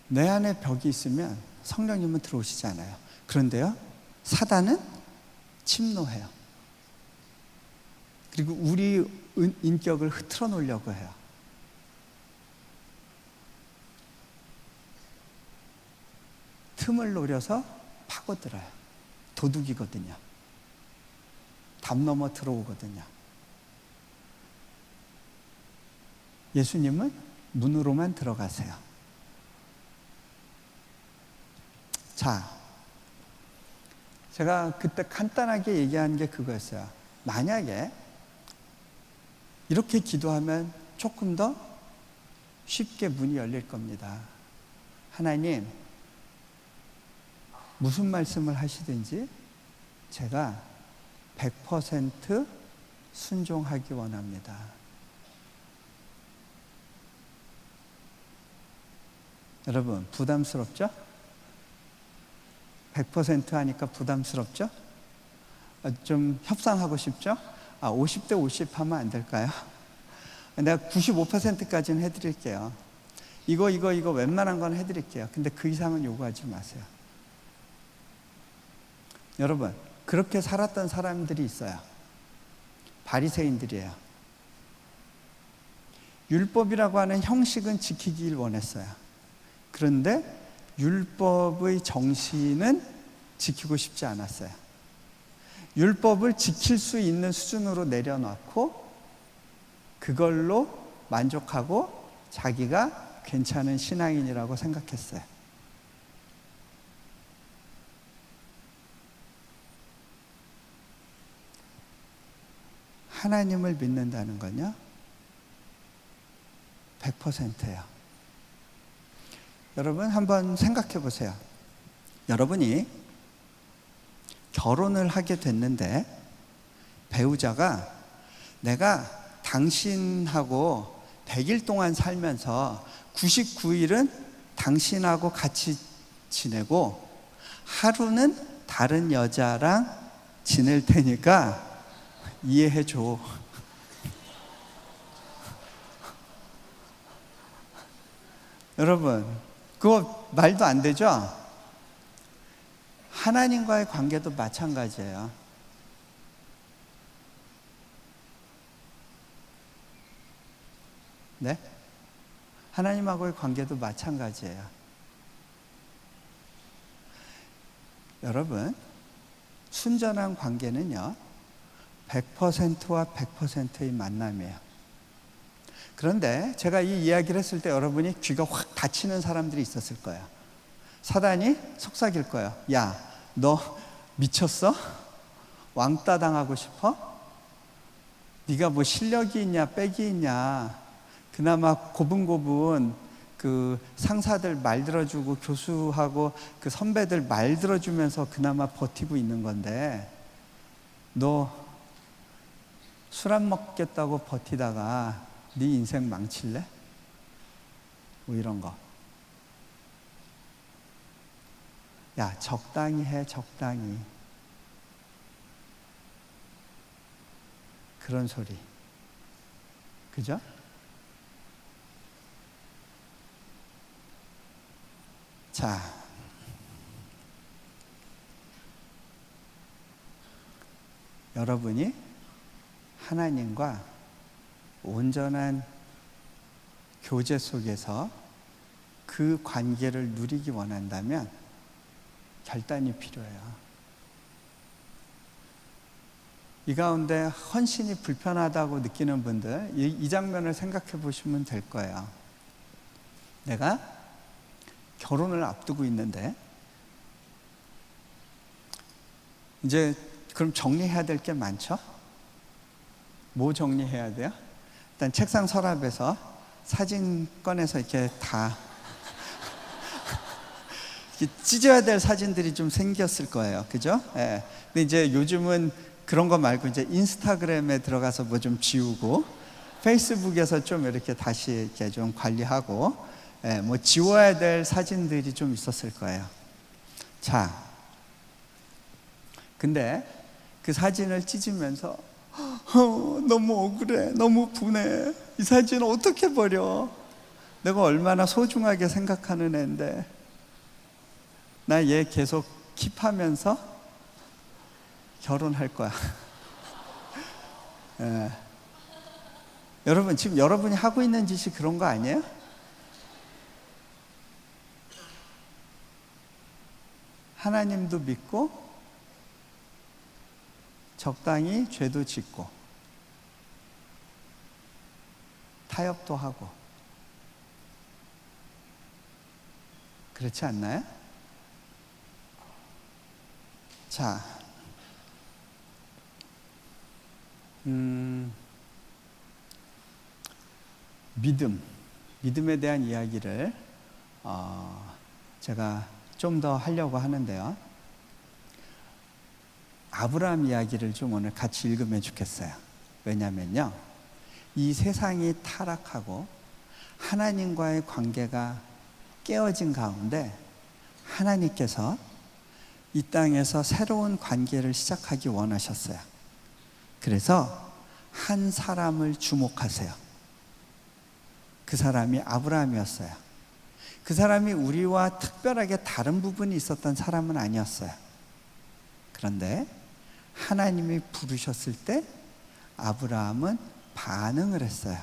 내 안에 벽이 있으면 성령님은 들어오시지 않아요. 그런데요, 사단은 침노해요. 그리고 우리 인격을 흐트러 놓으려고 해요. 틈을 노려서 파고들어요. 도둑이거든요. 담 넘어 들어오거든요. 예수님은 문으로만 들어가세요. 자, 제가 그때 간단하게 얘기한 게 그거였어요. 만약에 이렇게 기도하면 조금 더 쉽게 문이 열릴 겁니다. 하나님, 무슨 말씀을 하시든지 제가 100% 순종하기 원합니다. 여러분, 부담스럽죠? 100% 하니까 부담스럽죠? 좀 협상하고 싶죠? 50대 50 하면 안 될까요? 내가 95%까지는 해드릴게요. 이거 웬만한 건 해드릴게요. 근데 그 이상은 요구하지 마세요. 여러분, 그렇게 살았던 사람들이 있어요. 바리새인들이에요. 율법이라고 하는 형식은 지키길 원했어요. 그런데 율법의 정신은 지키고 싶지 않았어요. 율법을 지킬 수 있는 수준으로 내려놓고 그걸로 만족하고 자기가 괜찮은 신앙인이라고 생각했어요. 하나님을 믿는다는 건요, 100%예요. 여러분, 한번 생각해 보세요. 여러분이 결혼을 하게 됐는데 배우자가 내가 당신하고 100일 동안 살면서 99일은 당신하고 같이 지내고 하루는 다른 여자랑 지낼 테니까 이해해 줘. 여러분, 그거 말도 안 되죠? 하나님과의 관계도 마찬가지예요. 네? 하나님하고의 관계도 마찬가지예요. 여러분, 순전한 관계는요, 100%와 100%의 만남이에요. 그런데 제가 이 이야기를 했을 때 여러분이 귀가 확 닫히는 사람들이 있었을 거예요. 사단이 속삭일 거예요. 야, 너 미쳤어? 왕따 당하고 싶어? 네가 뭐 실력이 있냐 빽이 있냐, 그나마 고분고분 그 상사들 말 들어주고 교수하고 그 선배들 말 들어주면서 그나마 버티고 있는 건데 너 술 안 먹겠다고 버티다가 네 인생 망칠래? 뭐 이런 거. 야, 적당히 해, 적당히. 그런 소리. 그죠? 자, 여러분이 하나님과 온전한 교제 속에서 그 관계를 누리기 원한다면 결단이 필요해요. 이 가운데 헌신이 불편하다고 느끼는 분들, 이 장면을 생각해 보시면 될 거예요. 내가 결혼을 앞두고 있는데 이제 그럼 정리해야 될 게 많죠? 뭐 정리해야 돼요? 일단 책상 서랍에서 사진 꺼내서 이렇게 다 찢어야 될 사진들이 좀 생겼을 거예요. 그죠? 예. 근데 이제 요즘은 그런 거 말고 이제 인스타그램에 들어가서 뭐 좀 지우고 페이스북에서 좀 이렇게 다시 이렇게 좀 관리하고, 예, 뭐 지워야 될 사진들이 좀 있었을 거예요. 자, 근데 그 사진을 찢으면서 너무 억울해, 너무 분해, 이 사진을 어떻게 버려, 내가 얼마나 소중하게 생각하는 애인데 나 얘 계속 킵하면서 결혼할 거야. 예. 여러분, 지금 여러분이 하고 있는 짓이 그런 거 아니에요? 하나님도 믿고 적당히 죄도 짓고 타협도 하고, 그렇지 않나요? 자, 믿음에 대한 이야기를 제가 좀 더 하려고 하는데요. 아브라함 이야기를 좀 오늘 같이 읽으면 좋겠어요. 왜냐면요, 이 세상이 타락하고 하나님과의 관계가 깨어진 가운데 하나님께서 이 땅에서 새로운 관계를 시작하기 원하셨어요. 그래서 한 사람을 주목하세요. 그 사람이 아브라함이었어요. 그 사람이 우리와 특별하게 다른 부분이 있었던 사람은 아니었어요. 그런데 하나님이 부르셨을 때 아브라함은 반응을 했어요.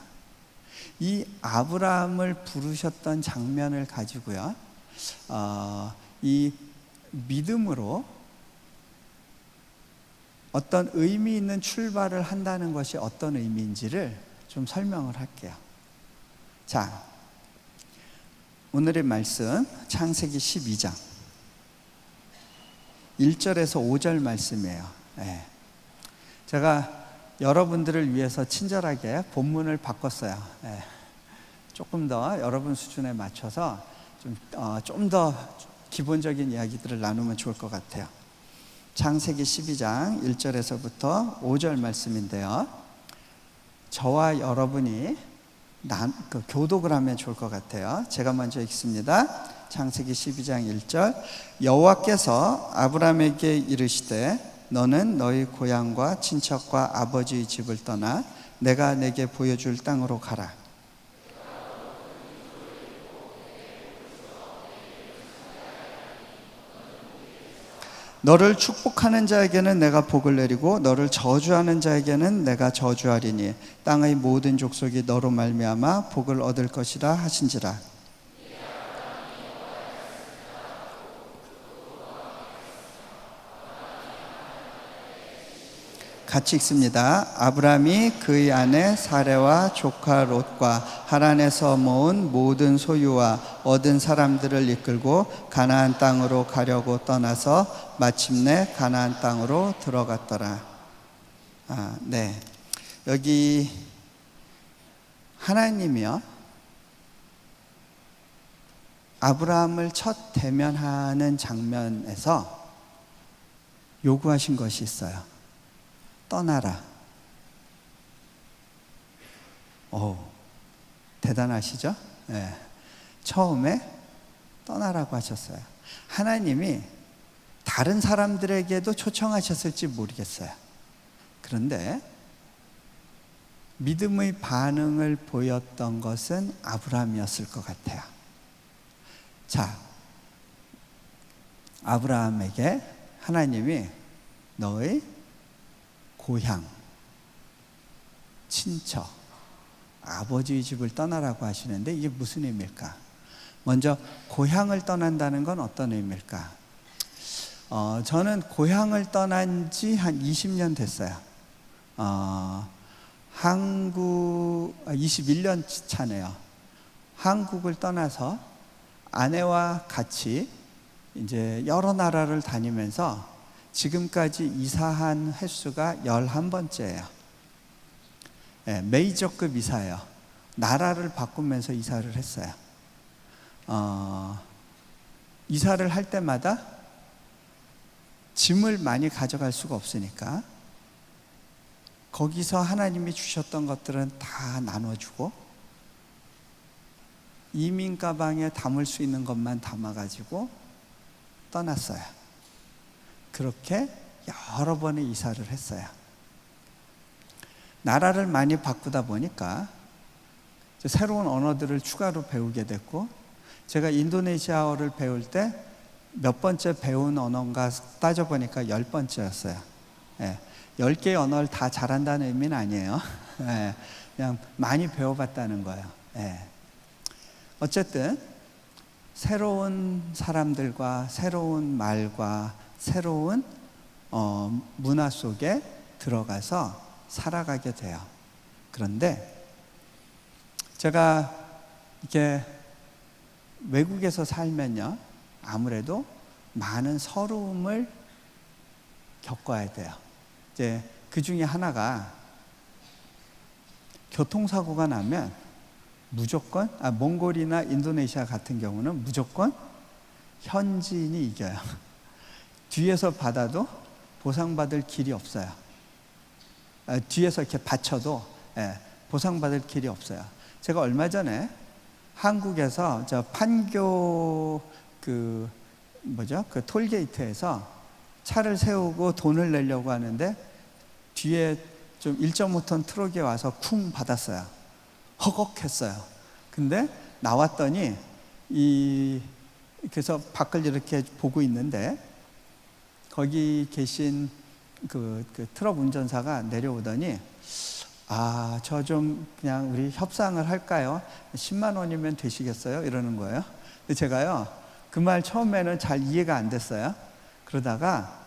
이 아브라함을 부르셨던 장면을 가지고요, 이 믿음으로 어떤 의미 있는 출발을 한다는 것이 어떤 의미인지를 좀 설명을 할게요. 자, 오늘의 말씀 창세기 12장 1절에서 5절 말씀이에요. 네. 제가 여러분들을 위해서 친절하게 본문을 바꿨어요. 네. 조금 더 여러분 수준에 맞춰서 좀 더 기본적인 이야기들을 나누면 좋을 것 같아요. 창세기 12장 1절에서부터 5절 말씀인데요, 저와 여러분이 교독을 하면 좋을 것 같아요. 제가 먼저 읽습니다. 창세기 12장 1절. 여호와께서 아브라함에게 이르시되 너는 너희 고향과 친척과 아버지의 집을 떠나 내가 내게 보여줄 땅으로 가라. 너를 축복하는 자에게는 내가 복을 내리고 너를 저주하는 자에게는 내가 저주하리니 땅의 모든 족속이 너로 말미암아 복을 얻을 것이라 하신지라. 같이 읽습니다. 아브라함이 그의 아내 사레와 조카 롯과 하란에서 모은 모든 소유와 얻은 사람들을 이끌고 가나안 땅으로 가려고 떠나서 마침내 가나안 땅으로 들어갔더라. 네. 여기 하나님이요, 아브라함을 첫 대면하는 장면에서 요구하신 것이 있어요. 떠나라. 오, 대단하시죠? 네. 처음에 떠나라고 하셨어요. 하나님이 다른 사람들에게도 초청하셨을지 모르겠어요. 그런데 믿음의 반응을 보였던 것은 아브라함이었을 것 같아요. 자, 아브라함에게 하나님이 너의 고향, 친척, 아버지의 집을 떠나라고 하시는데 이게 무슨 의미일까? 먼저 고향을 떠난다는 건 어떤 의미일까? 저는 고향을 떠난 지 한 20년 됐어요. 한국 21년 차네요. 한국을 떠나서 아내와 같이 이제 여러 나라를 다니면서 지금까지 이사한 횟수가 11번째예요. 네, 메이저급 이사예요. 나라를 바꾸면서 이사를 했어요. 이사를 할 때마다 짐을 많이 가져갈 수가 없으니까 거기서 하나님이 주셨던 것들은 다 나눠주고 이민 가방에 담을 수 있는 것만 담아가지고 떠났어요. 그렇게 여러 번의 이사를 했어요. 나라를 많이 바꾸다 보니까 새로운 언어들을 추가로 배우게 됐고, 제가 인도네시아어를 배울 때 몇 번째 배운 언어인가 따져보니까 10번째였어요. 10개의 언어를 다 잘한다는 의미는 아니에요. 그냥 많이 배워봤다는 거예요. 어쨌든 새로운 사람들과 새로운 말과 새로운 문화 속에 들어가서 살아가게 돼요. 그런데 제가 이렇게 외국에서 살면요, 아무래도 많은 서러움을 겪어야 돼요. 이제 그 중에 하나가 교통사고가 나면 무조건 몽골이나 인도네시아 같은 경우는 무조건 현지인이 이겨요. 뒤에서 받아도 보상받을 길이 없어요. 뒤에서 이렇게 받쳐도 보상받을 길이 없어요. 제가 얼마 전에 한국에서 저 판교 그 톨게이트에서 차를 세우고 돈을 내려고 하는데 뒤에 좀 1.5톤 트럭이 와서 쿵 받았어요. 허걱했어요. 근데 나왔더니 그래서 밖을 이렇게 보고 있는데 거기 계신 그 트럭 운전사가 내려오더니 저 좀 그냥 우리 협상을 할까요? 10만 원이면 되시겠어요? 이러는 거예요. 근데 제가요, 그 말 처음에는 잘 이해가 안 됐어요. 그러다가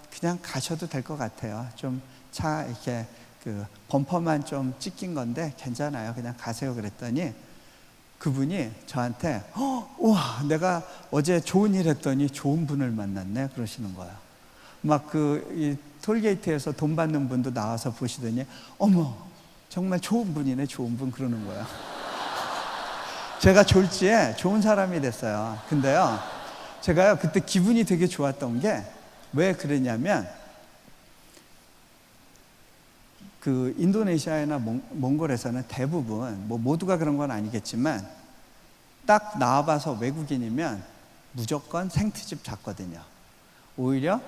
그냥 가셔도 될 것 같아요. 좀 차 이렇게 그 범퍼만 좀 찢긴 건데 괜찮아요. 그냥 가세요. 그랬더니 그분이 저한테 우와, 내가 어제 좋은 일 했더니 좋은 분을 만났네 그러시는 거예요. 막 이 톨게이트에서 돈 받는 분도 나와서 보시더니 어머, 정말 좋은 분이네, 좋은 분 그러는 거예요. 제가 졸지에 좋은 사람이 됐어요. 근데요, 제가요 그때 기분이 되게 좋았던 게 왜 그랬냐면 그 인도네시아나 몽골에서는 대부분 모두가 그런 건 아니겠지만 딱 나와봐서 외국인이면 무조건 생트집 잡거든요. 오히려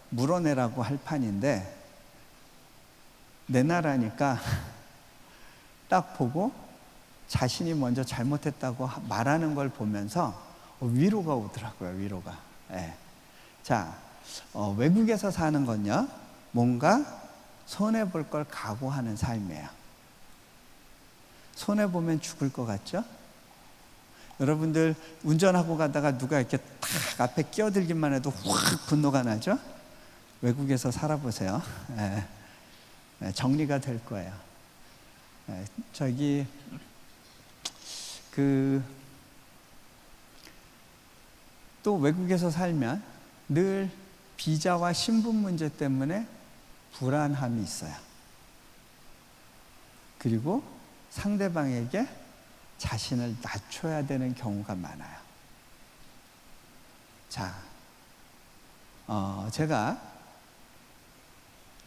물어내라고 할 판인데 내 나라니까 딱 보고 자신이 먼저 잘못했다고 말하는 걸 보면서 위로가 오더라고요. 위로가. 자, 외국에서 사는 건요, 뭔가 손해볼 걸 각오하는 삶이에요. 손해보면 죽을 것 같죠? 여러분들 운전하고 가다가 누가 이렇게 탁 앞에 끼어들기만 해도 확 분노가 나죠? 외국에서 살아보세요. 정리가 될 거예요. 저기 또 외국에서 살면 늘 비자와 신분 문제 때문에 불안함이 있어요. 그리고 상대방에게 자신을 낮춰야 되는 경우가 많아요. 자, 제가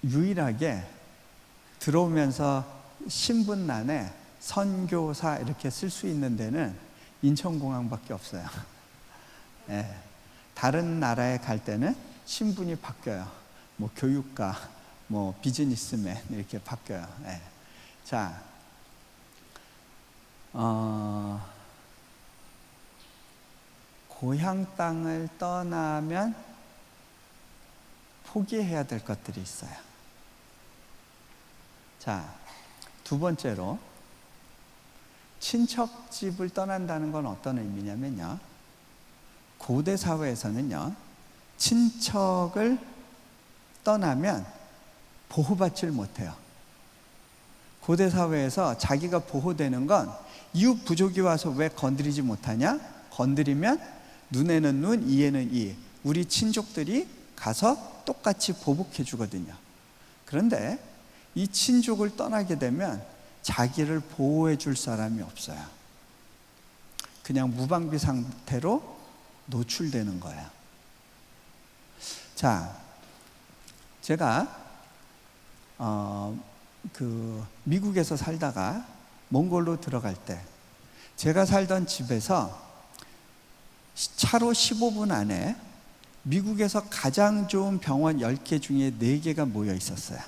유일하게 들어오면서 신분란에 선교사 이렇게 쓸 수 있는 데는 인천공항밖에 없어요. 다른 나라에 갈 때는 신분이 바뀌어요. 뭐 교육가, 뭐 비즈니스맨 이렇게 바뀌어요. 자, 고향 땅을 떠나면 포기해야 될 것들이 있어요. 자, 두 번째로 친척 집을 떠난다는 건 어떤 의미냐면요, 고대 사회에서는요, 친척을 떠나면 보호받지를 못해요. 고대 사회에서 자기가 보호되는 건 이웃 부족이 와서 왜 건드리지 못하냐? 건드리면 눈에는 눈, 이에는 이. 우리 친족들이 가서 똑같이 보복해 주거든요. 그런데 이 친족을 떠나게 되면 자기를 보호해 줄 사람이 없어요. 그냥 무방비 상태로 노출되는 거예요. 자, 제가 미국에서 살다가 몽골로 들어갈 때 제가 살던 집에서 차로 15분 안에 미국에서 가장 좋은 병원 10개 중에 4개가 모여 있었어요.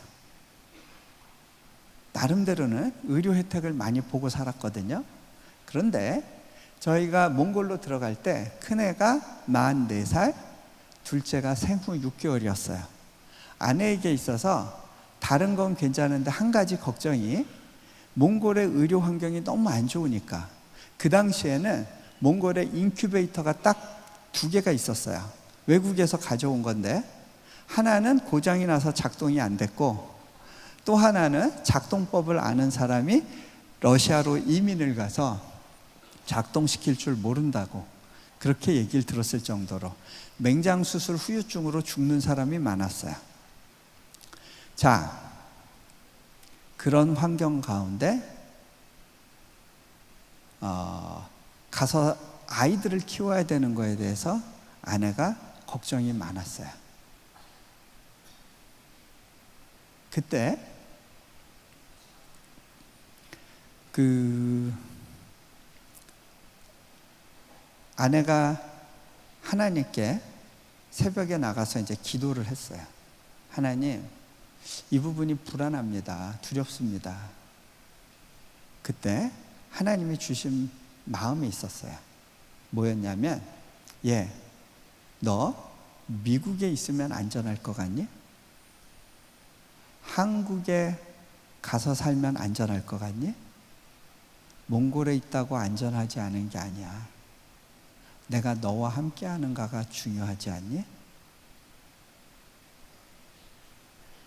나름대로는 의료 혜택을 많이 보고 살았거든요. 그런데 저희가 몽골로 들어갈 때 큰애가 44살, 둘째가 생후 6개월이었어요. 아내에게 있어서 다른 건 괜찮은데 한 가지 걱정이, 몽골의 의료 환경이 너무 안 좋으니까. 그 당시에는 몽골에 인큐베이터가 딱 2개가 있었어요. 외국에서 가져온 건데, 하나는 고장이 나서 작동이 안 됐고, 또 하나는 작동법을 아는 사람이 러시아로 이민을 가서 작동시킬 줄 모른다고 그렇게 얘기를 들었을 정도로 맹장수술 후유증으로 죽는 사람이 많았어요. 자, 그런 환경 가운데 가서 아이들을 키워야 되는 거에 대해서 아내가 걱정이 많았어요. 그때 아내가 하나님께 새벽에 나가서 이제 기도를 했어요. 하나님, 이 부분이 불안합니다. 두렵습니다. 그때 하나님이 주신 마음이 있었어요. 뭐였냐면, 너 미국에 있으면 안전할 것 같니? 한국에 가서 살면 안전할 것 같니? 몽골에 있다고 안전하지 않은 게 아니야. 내가 너와 함께 하는가가 중요하지 않니?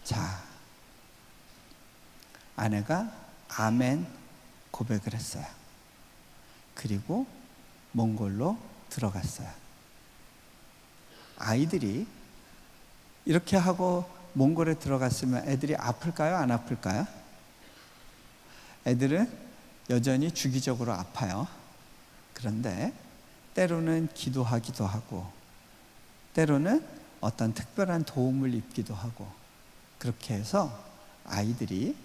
자, 아내가 아멘 고백을 했어요. 그리고 몽골로 들어갔어요. 아이들이 이렇게 하고 몽골에 들어갔으면 애들이 아플까요? 안 아플까요? 애들은 여전히 주기적으로 아파요. 그런데 때로는 기도하기도 하고, 때로는 어떤 특별한 도움을 입기도 하고, 그렇게 해서 아이들이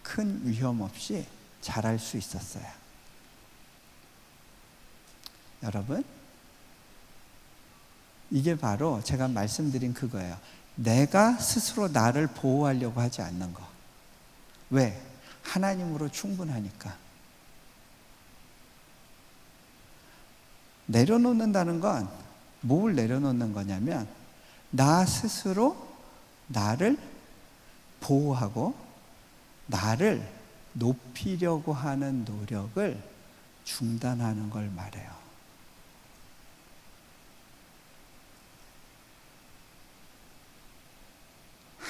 큰 위험 없이 자랄 수 있었어요. 여러분, 이게 바로 제가 말씀드린 그거예요. 내가 스스로 나를 보호하려고 하지 않는 거. 왜? 하나님으로 충분하니까. 내려놓는다는 건 뭘 내려놓는 거냐면, 나 스스로 나를 보호하고 나를 높이려고 하는 노력을 중단하는 걸 말해요.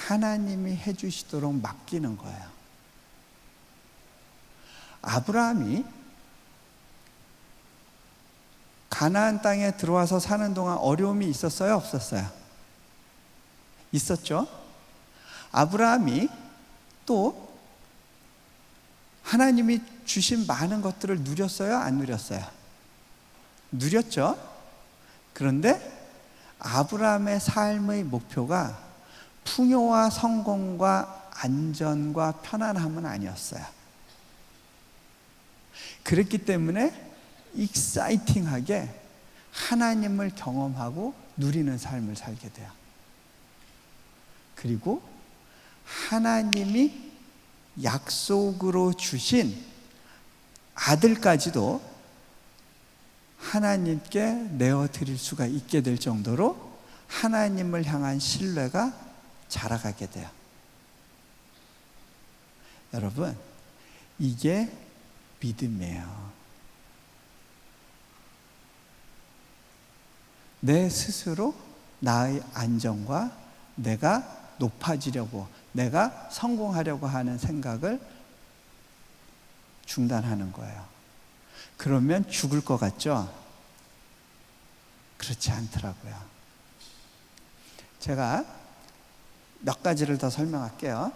하나님이 해주시도록 맡기는 거예요. 아브라함이 가나안 땅에 들어와서 사는 동안 어려움이 있었어요? 없었어요? 있었죠? 아브라함이 또 하나님이 주신 많은 것들을 누렸어요? 안 누렸어요? 누렸죠? 그런데 아브라함의 삶의 목표가 풍요와 성공과 안전과 편안함은 아니었어요. 그랬기 때문에 익사이팅하게 하나님을 경험하고 누리는 삶을 살게 돼요. 그리고 하나님이 약속으로 주신 아들까지도 하나님께 내어드릴 수가 있게 될 정도로 하나님을 향한 신뢰가 자라가게 돼요. 여러분, 이게 믿음이에요. 내 스스로 나의 안정과 내가 높아지려고, 내가 성공하려고 하는 생각을 중단하는 거예요. 그러면 죽을 것 같죠? 그렇지 않더라고요. 제가 몇 가지를 더 설명할게요.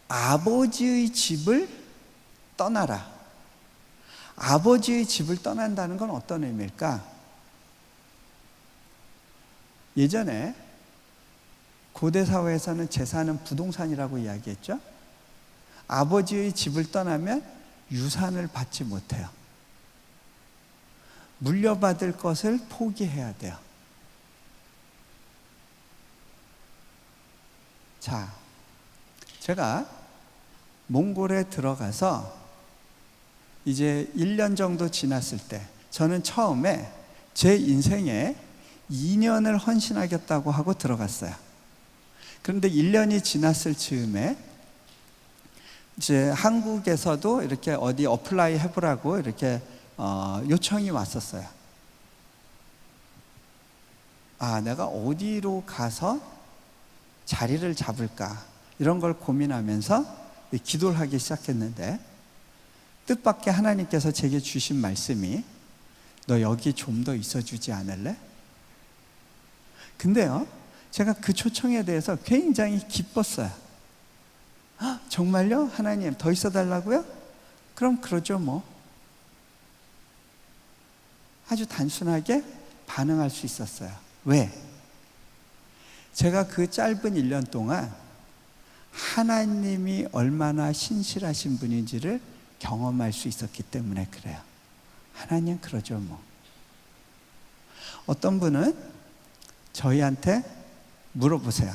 아버지의 집을 떠나라. 아버지의 집을 떠난다는 건 어떤 의미일까? 예전에 고대 사회에서는 재산은 부동산이라고 이야기했죠. 아버지의 집을 떠나면 유산을 받지 못해요. 물려받을 것을 포기해야 돼요. 자, 제가 몽골에 들어가서 이제 1년 정도 지났을 때 저는 처음에 제 인생에 2년을 헌신하겠다고 하고 들어갔어요. 그런데 1년이 지났을 즈음에 이제 한국에서도 이렇게 어디 어플라이 해보라고 이렇게 요청이 왔었어요. 아, 내가 어디로 가서 자리를 잡을까 이런 걸 고민하면서 기도를 하기 시작했는데 뜻밖의 하나님께서 제게 주신 말씀이 너 여기 좀 더 있어주지 않을래? 근데요, 제가 그 초청에 대해서 굉장히 기뻤어요. 정말요? 하나님 더 있어달라고요? 그럼 그러죠 뭐. 아주 단순하게 반응할 수 있었어요. 왜? 제가 그 짧은 1년 동안 하나님이 얼마나 신실하신 분인지를 경험할 수 있었기 때문에 그래요. 하나님 그러죠 뭐. 어떤 분은 저희한테 물어보세요.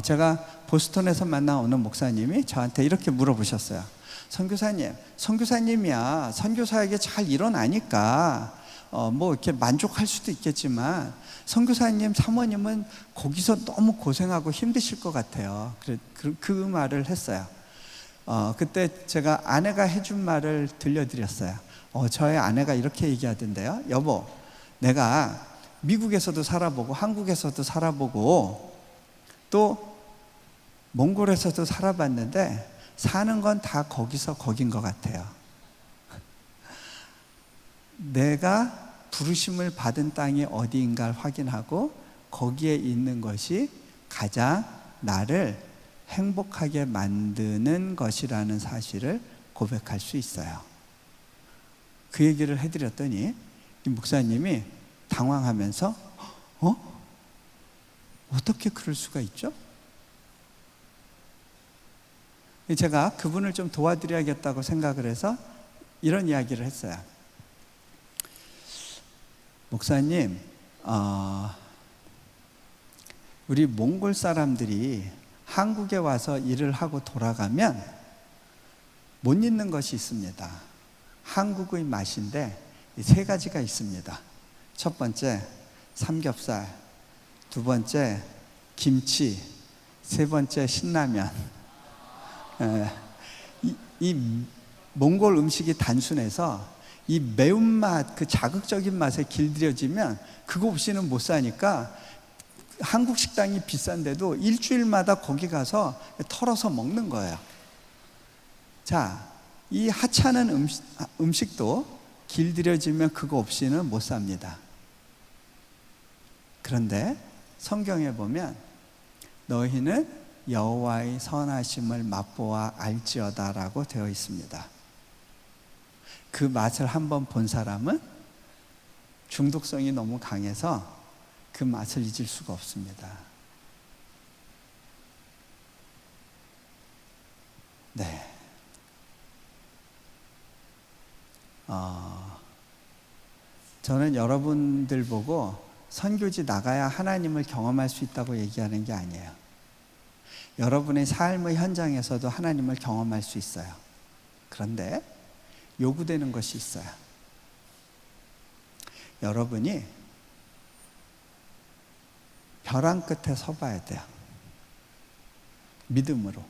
제가 보스턴에서 만난 어느 목사님이 저한테 이렇게 물어보셨어요. 선교사님, 선교사님이야 선교사에게 잘 일어나니까 뭐 이렇게 만족할 수도 있겠지만 선교사님 사모님은 거기서 너무 고생하고 힘드실 것 같아요. 그 말을 했어요. 그때 제가 아내가 해준 말을 들려드렸어요. 저의 아내가 이렇게 얘기하던데요. 여보, 내가 미국에서도 살아보고 한국에서도 살아보고 또 몽골에서도 살아봤는데 사는 건 다 거기서 거긴 것 같아요. 내가 부르심을 받은 땅이 어디인가를 확인하고 거기에 있는 것이 가장 나를 행복하게 만드는 것이라는 사실을 고백할 수 있어요. 그 얘기를 해드렸더니 이 목사님이 당황하면서 어떻게 그럴 수가 있죠? 제가 그분을 좀 도와드려야겠다고 생각을 해서 이런 이야기를 했어요. 목사님, 우리 몽골 사람들이 한국에 와서 일을 하고 돌아가면 못 잊는 것이 있습니다. 한국의 맛인데 이 3가지가 있습니다. 첫 번째, 삼겹살. 두 번째, 김치. 세 번째, 신라면. 이 몽골 음식이 단순해서 이 매운맛, 그 자극적인 맛에 길들여지면 그거 없이는 못 사니까 한국 식당이 비싼데도 일주일마다 거기 가서 털어서 먹는 거예요. 자, 이 하찮은 음식도 길들여지면 그거 없이는 못 삽니다. 그런데 성경에 보면 너희는 여호와의 선하심을 맛보아 알지어다라고 되어 있습니다. 그 맛을 한번 본 사람은 중독성이 너무 강해서 그 맛을 잊을 수가 없습니다. 네. 저는 여러분들 보고 선교지 나가야 하나님을 경험할 수 있다고 얘기하는 게 아니에요. 여러분의 삶의 현장에서도 하나님을 경험할 수 있어요. 그런데 요구되는 것이 있어요. 여러분이 벼랑 끝에 서봐야 돼요. 믿음으로.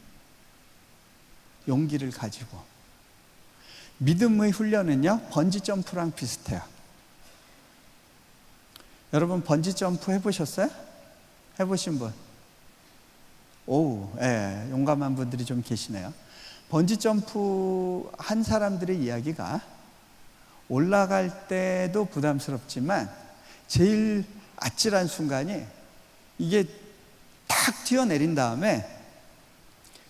용기를 가지고. 믿음의 훈련은요, 번지점프랑 비슷해요. 여러분 번지점프 해보셨어요? 해보신 분? 오, 예, 용감한 분들이 좀 계시네요. 번지점프 한 사람들의 이야기가 올라갈 때도 부담스럽지만 제일 아찔한 순간이 이게 탁 튀어내린 다음에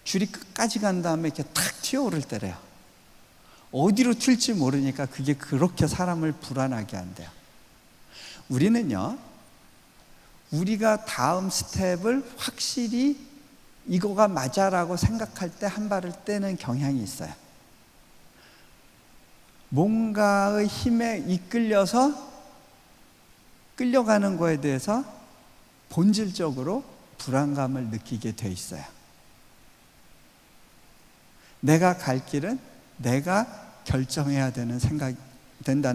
줄이 끝까지 간 다음에 이렇게 탁 튀어오를 때래요. 어디로 튈지 모르니까 그게 그렇게 사람을 불안하게 한대요. 우리는요, 우리가 다음 스텝을 확실히 이거가 맞아라고 생각할 때 한 발을 떼는 경향이 있어요. 뭔가의 힘에 이끌려서 끌려가는 거에 대해서 본질적으로 불안감을 느끼게 돼 있어요. 내가 갈 길은 내가 결정해야 된다는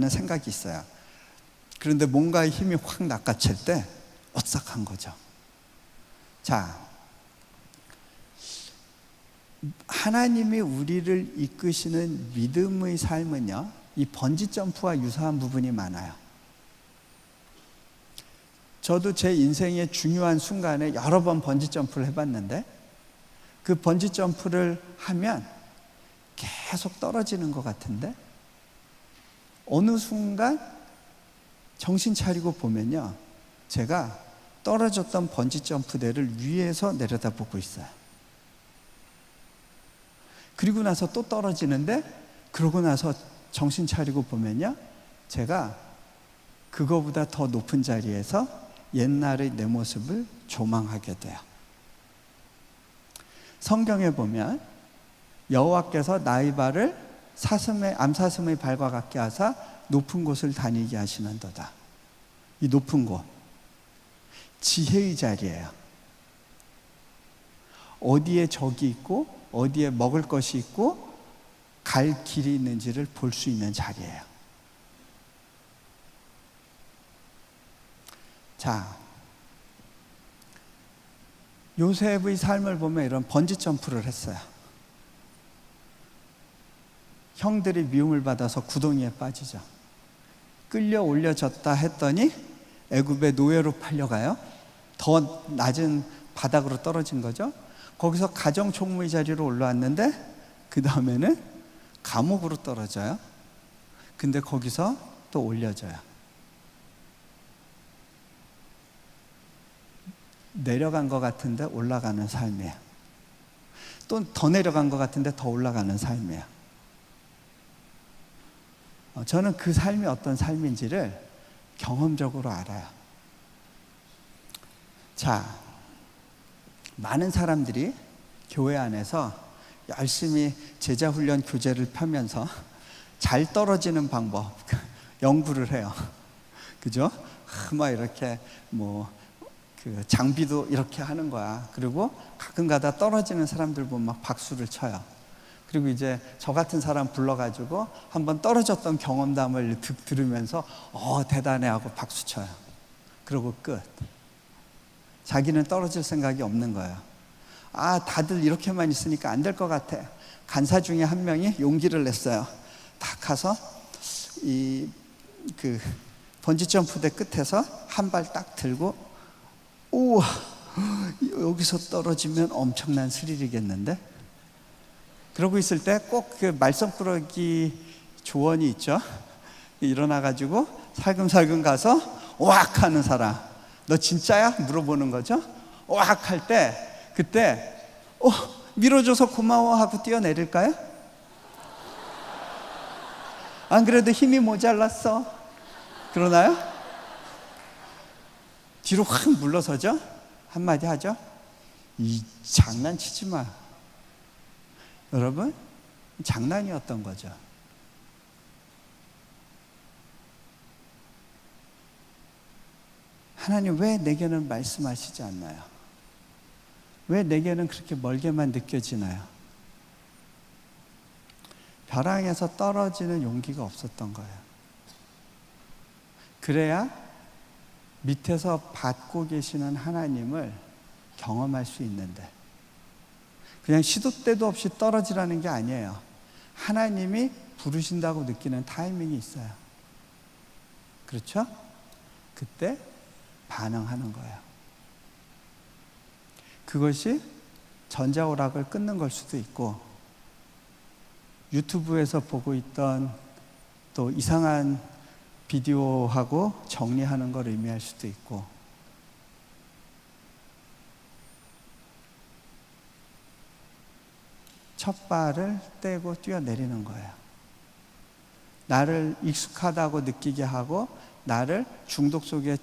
생각이 있어요. 그런데 뭔가의 힘이 확 낚아챌 때 오싹한 거죠. 자, 하나님이 우리를 이끄시는 믿음의 삶은요, 이 번지점프와 유사한 부분이 많아요. 저도 제 인생의 중요한 순간에 여러 번 번지점프를 해봤는데 그 번지점프를 하면 계속 떨어지는 것 같은데 어느 순간 정신 차리고 보면요, 제가 떨어졌던 번지점프대를 위에서 내려다보고 있어요. 그리고 나서 또 떨어지는데 그러고 나서 정신 차리고 보면요, 제가 그거보다 더 높은 자리에서 옛날의 내 모습을 조망하게 돼요. 성경에 보면 여호와께서 나의 발을 암사슴의 발과 같게 하사 높은 곳을 다니게 하시는도다. 이 높은 곳, 지혜의 자리예요. 어디에 적이 있고 어디에 먹을 것이 있고 갈 길이 있는지를 볼 수 있는 자리예요. 자, 요셉의 삶을 보면 이런 번지 점프를 했어요. 형들이 미움을 받아서 구덩이에 빠지죠. 끌려 올려졌다 했더니 애굽의 노예로 팔려가요. 더 낮은 바닥으로 떨어진 거죠. 거기서 가정총무의 자리로 올라왔는데 그 다음에는 감옥으로 떨어져요. 근데 거기서 또 올려져요. 내려간 것 같은데 올라가는 삶이에요. 또 더 내려간 것 같은데 더 올라가는 삶이에요. 저는 그 삶이 어떤 삶인지를 경험적으로 알아요. 자, 많은 사람들이 교회 안에서 열심히 제자훈련 교재를 펴면서 잘 떨어지는 방법 연구를 해요. 그죠? 막 이렇게 그 장비도 이렇게 하는 거야. 그리고 가끔가다 떨어지는 사람들 보면 막 박수를 쳐요. 그리고 이제 저 같은 사람 불러가지고 한번 떨어졌던 경험담을 들으면서 대단해 하고 박수 쳐요. 그러고 끝. 자기는 떨어질 생각이 없는 거예요. 다들 이렇게만 있으니까 안 될 것 같아. 간사 중에 한 명이 용기를 냈어요. 딱 가서 그 번지점프대 끝에서 한 발 딱 들고 우와, 여기서 떨어지면 엄청난 스릴이겠는데? 그러고 있을 때 꼭 그 말썽꾸러기 조언이 있죠. 일어나가지고 살금살금 가서 오악 하는 사람, 너 진짜야? 물어보는 거죠. 오악 할 때 그때 밀어줘서 고마워 하고 뛰어내릴까요? 안 그래도 힘이 모자랐어. 그러나요? 뒤로 확 물러서죠. 한마디 하죠. 이 장난치지 마. 여러분, 장난이었던 거죠. 하나님 왜 내게는 말씀하시지 않나요? 왜 내게는 그렇게 멀게만 느껴지나요? 벼랑에서 떨어지는 용기가 없었던 거예요. 그래야 밑에서 받고 계시는 하나님을 경험할 수 있는데, 그냥 시도 때도 없이 떨어지라는 게 아니에요. 하나님이 부르신다고 느끼는 타이밍이 있어요. 그렇죠? 그때 반응하는 거예요. 그것이 전자오락을 끊는 걸 수도 있고, 유튜브에서 보고 있던 또 이상한 비디오하고 정리하는 걸 의미할 수도 있고, 첫 발을 떼고 뛰어내리는 거예요. 나를 익숙하다고 느끼게 하고 나를 중독 속에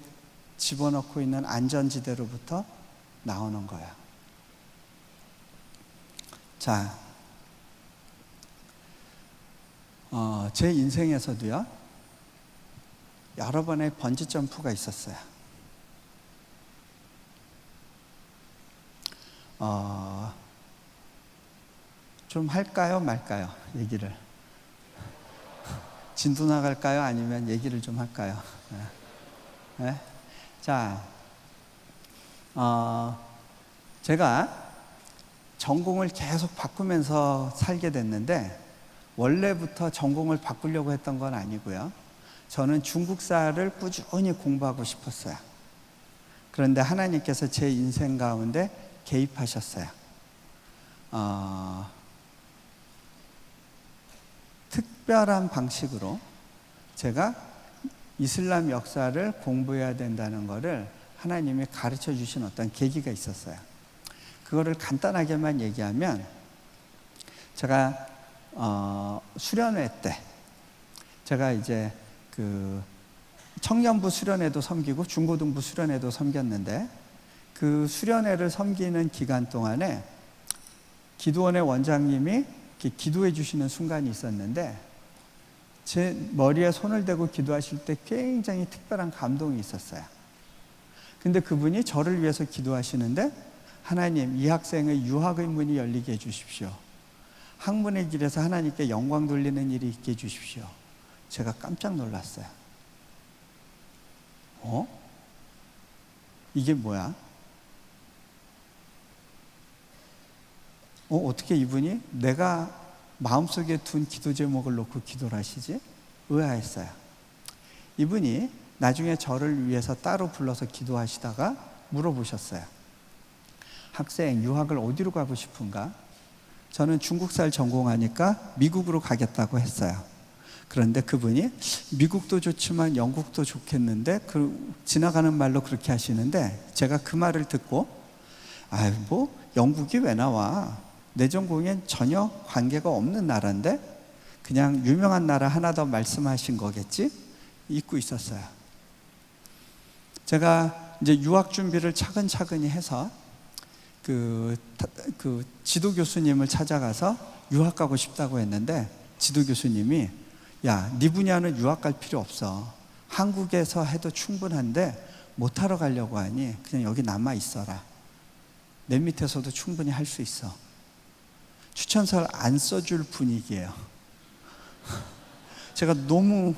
집어넣고 있는 안전지대로부터 나오는 거예요. 자, 제 인생에서도요, 여러 번의 번지 점프가 있었어요. 좀 할까요, 말까요? 얘기를. 진도 나갈까요? 아니면 얘기를 좀 할까요? 네? 자, 제가 전공을 계속 바꾸면서 살게 됐는데, 원래부터 전공을 바꾸려고 했던 건 아니고요. 저는 중국사를 꾸준히 공부하고 싶었어요. 그런데 하나님께서 제 인생 가운데 개입하셨어요. 특별한 방식으로 제가 이슬람 역사를 공부해야 된다는 것을 하나님이 가르쳐 주신 어떤 계기가 있었어요. 그거를 간단하게만 얘기하면, 제가 수련회 때, 제가 이제 그 청년부 수련회도 섬기고 중고등부 수련회도 섬겼는데, 그 수련회를 섬기는 기간 동안에 기도원의 원장님이 기도해 주시는 순간이 있었는데, 제 머리에 손을 대고 기도하실 때 굉장히 특별한 감동이 있었어요. 근데 그분이 저를 위해서 기도하시는데, 하나님, 이 학생의 유학의 문이 열리게 해주십시오. 학문의 길에서 하나님께 영광 돌리는 일이 있게 해주십시오. 제가 깜짝 놀랐어요. 이게 뭐야? 어떻게 이분이 내가 마음속에 둔 기도 제목을 놓고 기도를 하시지? 의아했어요. 이분이 나중에 저를 위해서 따로 불러서 기도하시다가 물어보셨어요. 학생, 유학을 어디로 가고 싶은가? 저는 중국사를 전공하니까 미국으로 가겠다고 했어요. 그런데 그분이 미국도 좋지만 영국도 좋겠는데, 지나가는 말로 그렇게 하시는데, 제가 그 말을 듣고, 영국이 왜 나와? 내 전공엔 전혀 관계가 없는 나라인데 그냥 유명한 나라 하나 더 말씀하신 거겠지? 잊고 있었어요. 제가 이제 유학 준비를 차근차근히 해서 그 지도 교수님을 찾아가서 유학 가고 싶다고 했는데, 지도 교수님이 야, 네 분야는 유학 갈 필요 없어. 한국에서 해도 충분한데 못하러 가려고 하니 그냥 여기 남아 있어라. 내 밑에서도 충분히 할 수 있어. 추천서를 안 써줄 분위기예요. 제가 너무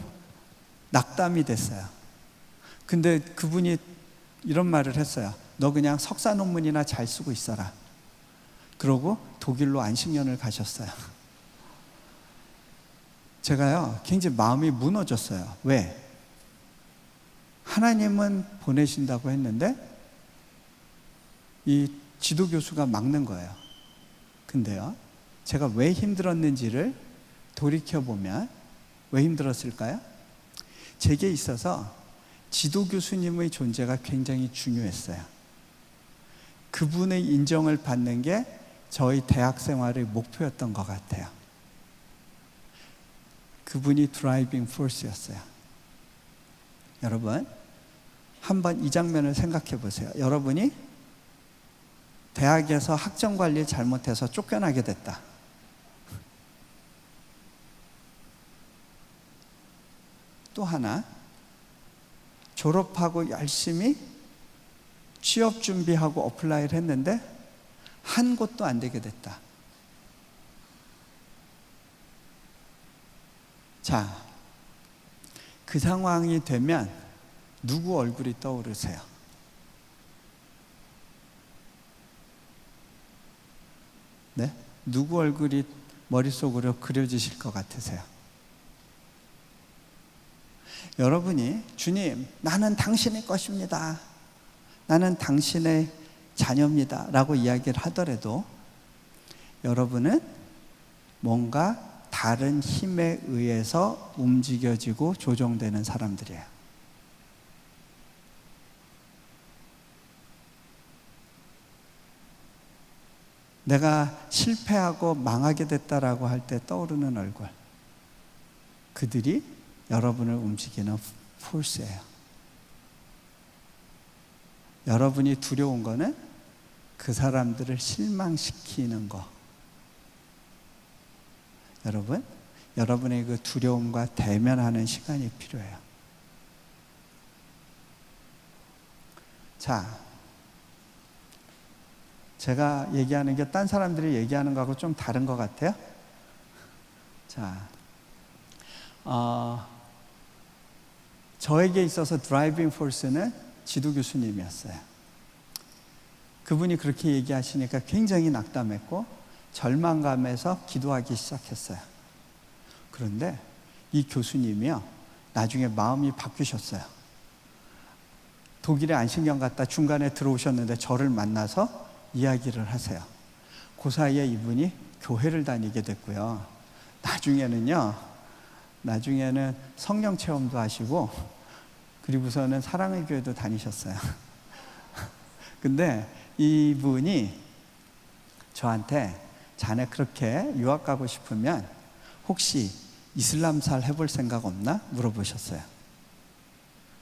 낙담이 됐어요. 근데 그분이 이런 말을 했어요. 너 그냥 석사 논문이나 잘 쓰고 있어라. 그러고 독일로 안식년을 가셨어요. 제가요, 굉장히 마음이 무너졌어요. 왜? 하나님은 보내신다고 했는데 이 지도 교수가 막는 거예요. 근데요, 제가 왜 힘들었는지를 돌이켜보면 왜 힘들었을까요? 제게 있어서 지도 교수님의 존재가 굉장히 중요했어요. 그분의 인정을 받는 게 저희 대학 생활의 목표였던 것 같아요. 그분이 드라이빙 포스였어요. 여러분, 한번 이 장면을 생각해 보세요. 여러분이 대학에서 학점 관리 잘못해서 쫓겨나게 됐다. 또 하나, 졸업하고 열심히 취업 준비하고 어플라이를 했는데 한 곳도 안 되게 됐다. 자, 그 상황이 되면 누구 얼굴이 떠오르세요? 네? 누구 얼굴이 머릿속으로 그려지실 것 같으세요? 여러분이 주님, 나는 당신의 것입니다. 나는 당신의 자녀입니다. 라고 이야기를 하더라도 여러분은 뭔가 다른 힘에 의해서 움직여지고 조종되는 사람들이에요. 내가 실패하고 망하게 됐다라고 할 때 떠오르는 얼굴, 그들이 여러분을 움직이는 포스예요. 여러분이 두려운 거는 그 사람들을 실망시키는 거. 여러분, 여러분의 그 두려움과 대면하는 시간이 필요해요. 자, 제가 얘기하는 게 딴 사람들이 얘기하는 거하고 좀 다른 것 같아요. 자, 저에게 있어서 드라이빙 포스는 지도 교수님이었어요. 그분이 그렇게 얘기하시니까 굉장히 낙담했고 절망감에서 기도하기 시작했어요. 그런데 이 교수님이요, 나중에 마음이 바뀌셨어요. 독일에 안식년 갔다 중간에 들어오셨는데 저를 만나서 이야기를 하세요. 그 사이에 이분이 교회를 다니게 됐고요. 나중에는 성령 체험도 하시고, 그리고서는 사랑의 교회도 다니셨어요. 근데 이분이 저한테 자네 그렇게 유학 가고 싶으면 혹시 이슬람살 해볼 생각 없나? 물어보셨어요.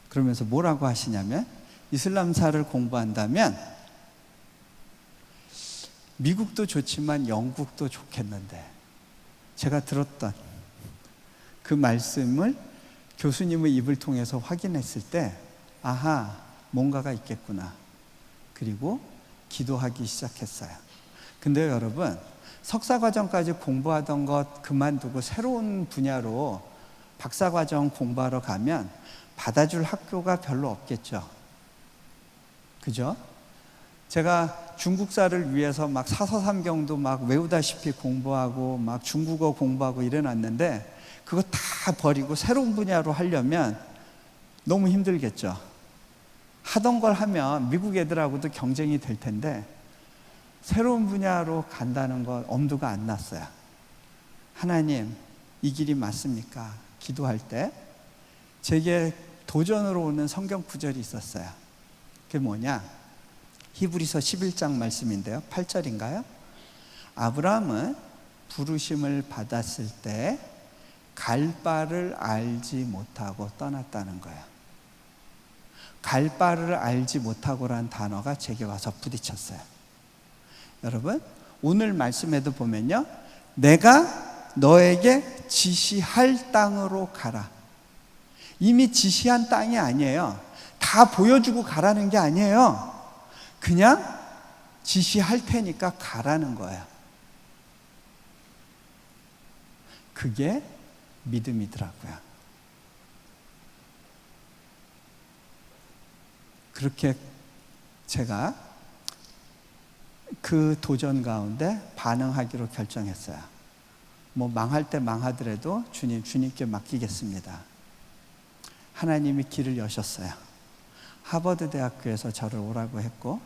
그러면서 뭐라고 하시냐면, 이슬람살을 공부한다면 미국도 좋지만 영국도 좋겠는데, 제가 들었던 그 말씀을 교수님의 입을 통해서 확인했을 때 아하, 뭔가가 있겠구나. 그리고 기도하기 시작했어요. 근데 여러분, 석사과정까지 공부하던 것 그만두고 새로운 분야로 박사과정 공부하러 가면 받아줄 학교가 별로 없겠죠. 그죠? 제가 중국사를 위해서 막 사서삼경도 막 외우다시피 공부하고 막 중국어 공부하고 이래놨는데 그거 다 버리고 새로운 분야로 하려면 너무 힘들겠죠. 하던 걸 하면 미국 애들하고도 경쟁이 될 텐데 새로운 분야로 간다는 건 엄두가 안 났어요. 하나님, 이 길이 맞습니까? 기도할 때 제게 도전으로 오는 성경 구절이 있었어요. 그게 뭐냐? 히브리서 11장 말씀인데요. 8절인가요? 아브라함은 부르심을 받았을 때 갈 바를 알지 못하고 떠났다는 거예요. 갈 바를 알지 못하고라는 단어가 제게 와서 부딪혔어요. 여러분, 오늘 말씀에도 보면요, 내가 너에게 지시할 땅으로 가라. 이미 지시한 땅이 아니에요. 다 보여주고 가라는 게 아니에요. 그냥 지시할 테니까 가라는 거예요. 그게 믿음이더라고요. 그렇게 제가 그 도전 가운데 반응하기로 결정했어요. 뭐 망할 때 망하더라도 주님께 맡기겠습니다. 하나님이 길을 여셨어요. 하버드 대학교에서 저를 오라고 했고,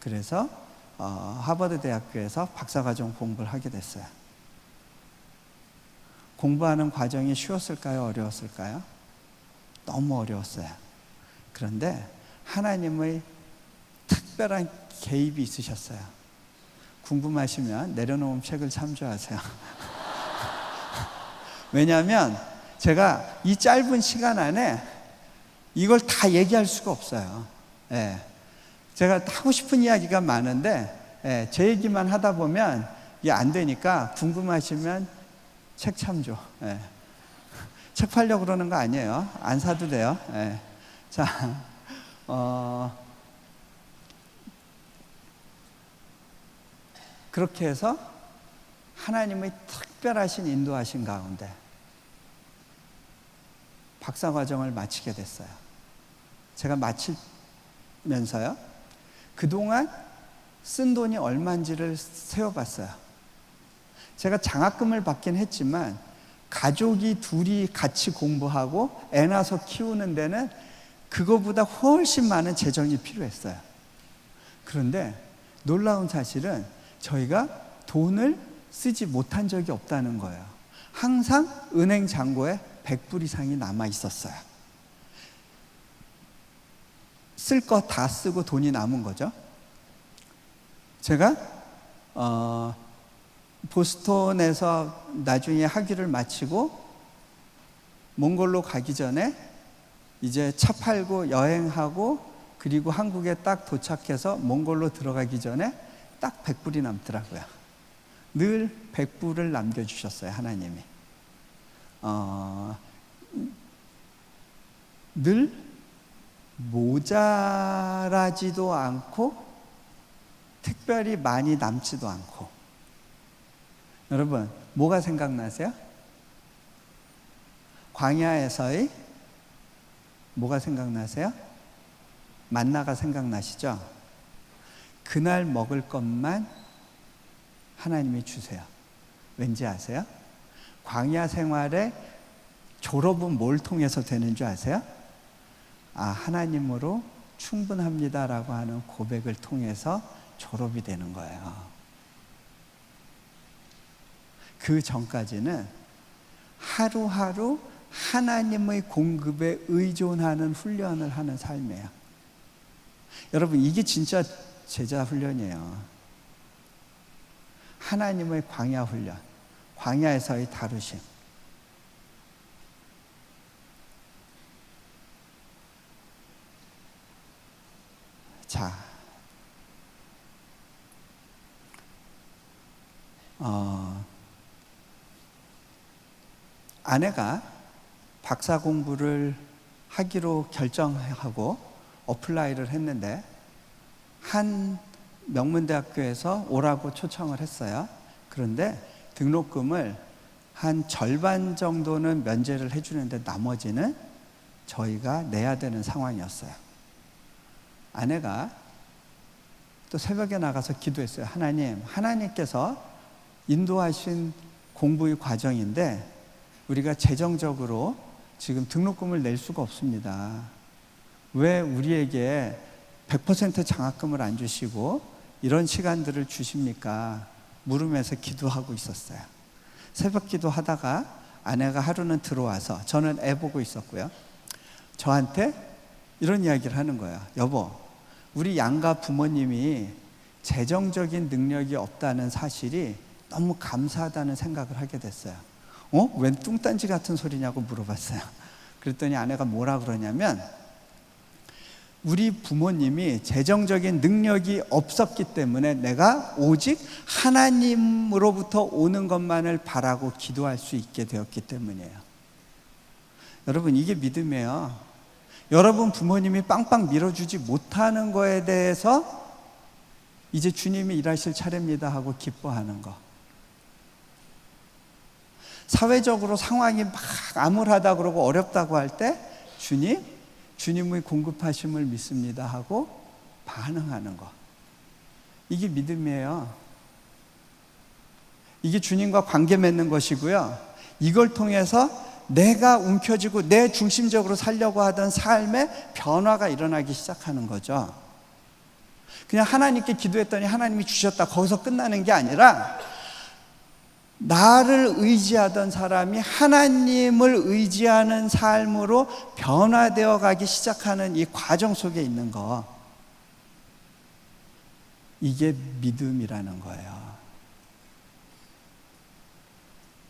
그래서 하버드 대학교에서 박사과정 공부를 하게 됐어요. 공부하는 과정이 쉬웠을까요? 어려웠을까요? 너무 어려웠어요. 그런데 하나님의 특별한 개입이 있으셨어요. 궁금하시면 내려놓은 책을 참조하세요. 왜냐하면 제가 이 짧은 시간 안에 이걸 다 얘기할 수가 없어요. 예. 제가 하고 싶은 이야기가 많은데 제 얘기만 하다 보면 이게 안 되니까 궁금하시면 책 참조. 책 팔려고 그러는 거 아니에요. 안 사도 돼요. 자, 그렇게 해서 하나님의 특별하신 인도하신 가운데 박사과정을 마치게 됐어요. 제가 마치면서요, 그동안 쓴 돈이 얼마인지를 세어봤어요. 제가 장학금을 받긴 했지만 가족이 둘이 같이 공부하고 애 낳아서 키우는 데는 그거보다 훨씬 많은 재정이 필요했어요. 그런데 놀라운 사실은 저희가 돈을 쓰지 못한 적이 없다는 거예요. 항상 은행 잔고에 100불 이상이 남아 있었어요. 쓸 거 다 쓰고 돈이 남은 거죠. 제가 보스턴에서 나중에 학위를 마치고 몽골로 가기 전에 이제 차 팔고 여행하고 그리고 한국에 딱 도착해서 몽골로 들어가기 전에 딱 100불이 남더라고요. 늘 100불을 남겨주셨어요, 하나님이. 늘 모자라지도 않고 특별히 많이 남지도 않고. 여러분, 뭐가 생각나세요? 광야에서의 뭐가 생각나세요? 만나가 생각나시죠? 그날 먹을 것만 하나님이 주세요. 왠지 아세요? 광야 생활의 졸업은 뭘 통해서 되는 줄 아세요? 하나님으로 충분합니다라고 하는 고백을 통해서 졸업이 되는 거예요. 그 전까지는 하루하루 하나님의 공급에 의존하는 훈련을 하는 삶이에요. 여러분, 이게 진짜 제자 훈련이에요. 하나님의 광야 훈련, 광야에서의 다루심. 자, 아내가 박사 공부를 하기로 결정하고 어플라이를 했는데 한 명문대학교에서 오라고 초청을 했어요. 그런데 등록금을 한 절반 정도는 면제를 해주는데 나머지는 저희가 내야 되는 상황이었어요. 아내가 또 새벽에 나가서 기도했어요. 하나님께서 인도하신 공부의 과정인데 우리가 재정적으로 지금 등록금을 낼 수가 없습니다. 왜 우리에게 100% 장학금을 안 주시고 이런 시간들을 주십니까? 물으면서 기도하고 있었어요. 새벽 기도하다가 아내가 하루는 들어와서, 저는 애 보고 있었고요, 저한테 이런 이야기를 하는 거예요. 여보, 우리 양가 부모님이 재정적인 능력이 없다는 사실이 너무 감사하다는 생각을 하게 됐어요. 웬 뚱딴지 같은 소리냐고 물어봤어요. 그랬더니 아내가 뭐라 그러냐면, 우리 부모님이 재정적인 능력이 없었기 때문에 내가 오직 하나님으로부터 오는 것만을 바라고 기도할 수 있게 되었기 때문이에요. 여러분, 이게 믿음이에요. 여러분 부모님이 빵빵 밀어주지 못하는 거에 대해서 이제 주님이 일하실 차례입니다 하고 기뻐하는 거. 사회적으로 상황이 막 암울하다 그러고 어렵다고 할 때 주님의 공급하심을 믿습니다 하고 반응하는 거. 이게 믿음이에요. 이게 주님과 관계 맺는 것이고요. 이걸 통해서 내가 움켜쥐고 내 중심적으로 살려고 하던 삶의 변화가 일어나기 시작하는 거죠. 그냥 하나님께 기도했더니 하나님이 주셨다, 거기서 끝나는 게 아니라 나를 의지하던 사람이 하나님을 의지하는 삶으로 변화되어 가기 시작하는 이 과정 속에 있는 거, 이게 믿음이라는 거예요.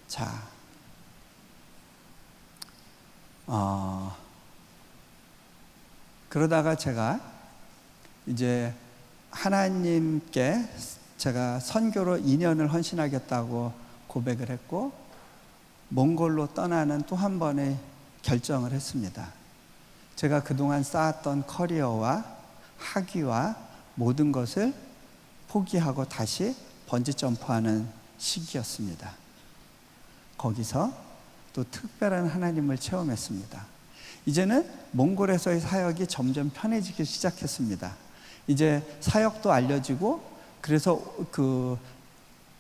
자, 그러다가 제가 이제 하나님께 제가 선교로 2년을 헌신하겠다고 고백을 했고, 몽골로 떠나는 또 한 번의 결정을 했습니다. 제가 그동안 쌓았던 커리어와 학위와 모든 것을 포기하고 다시 번지 점프하는 시기였습니다. 거기서 또 특별한 하나님을 체험했습니다. 이제는 몽골에서의 사역이 점점 편해지기 시작했습니다. 이제 사역도 알려지고, 그래서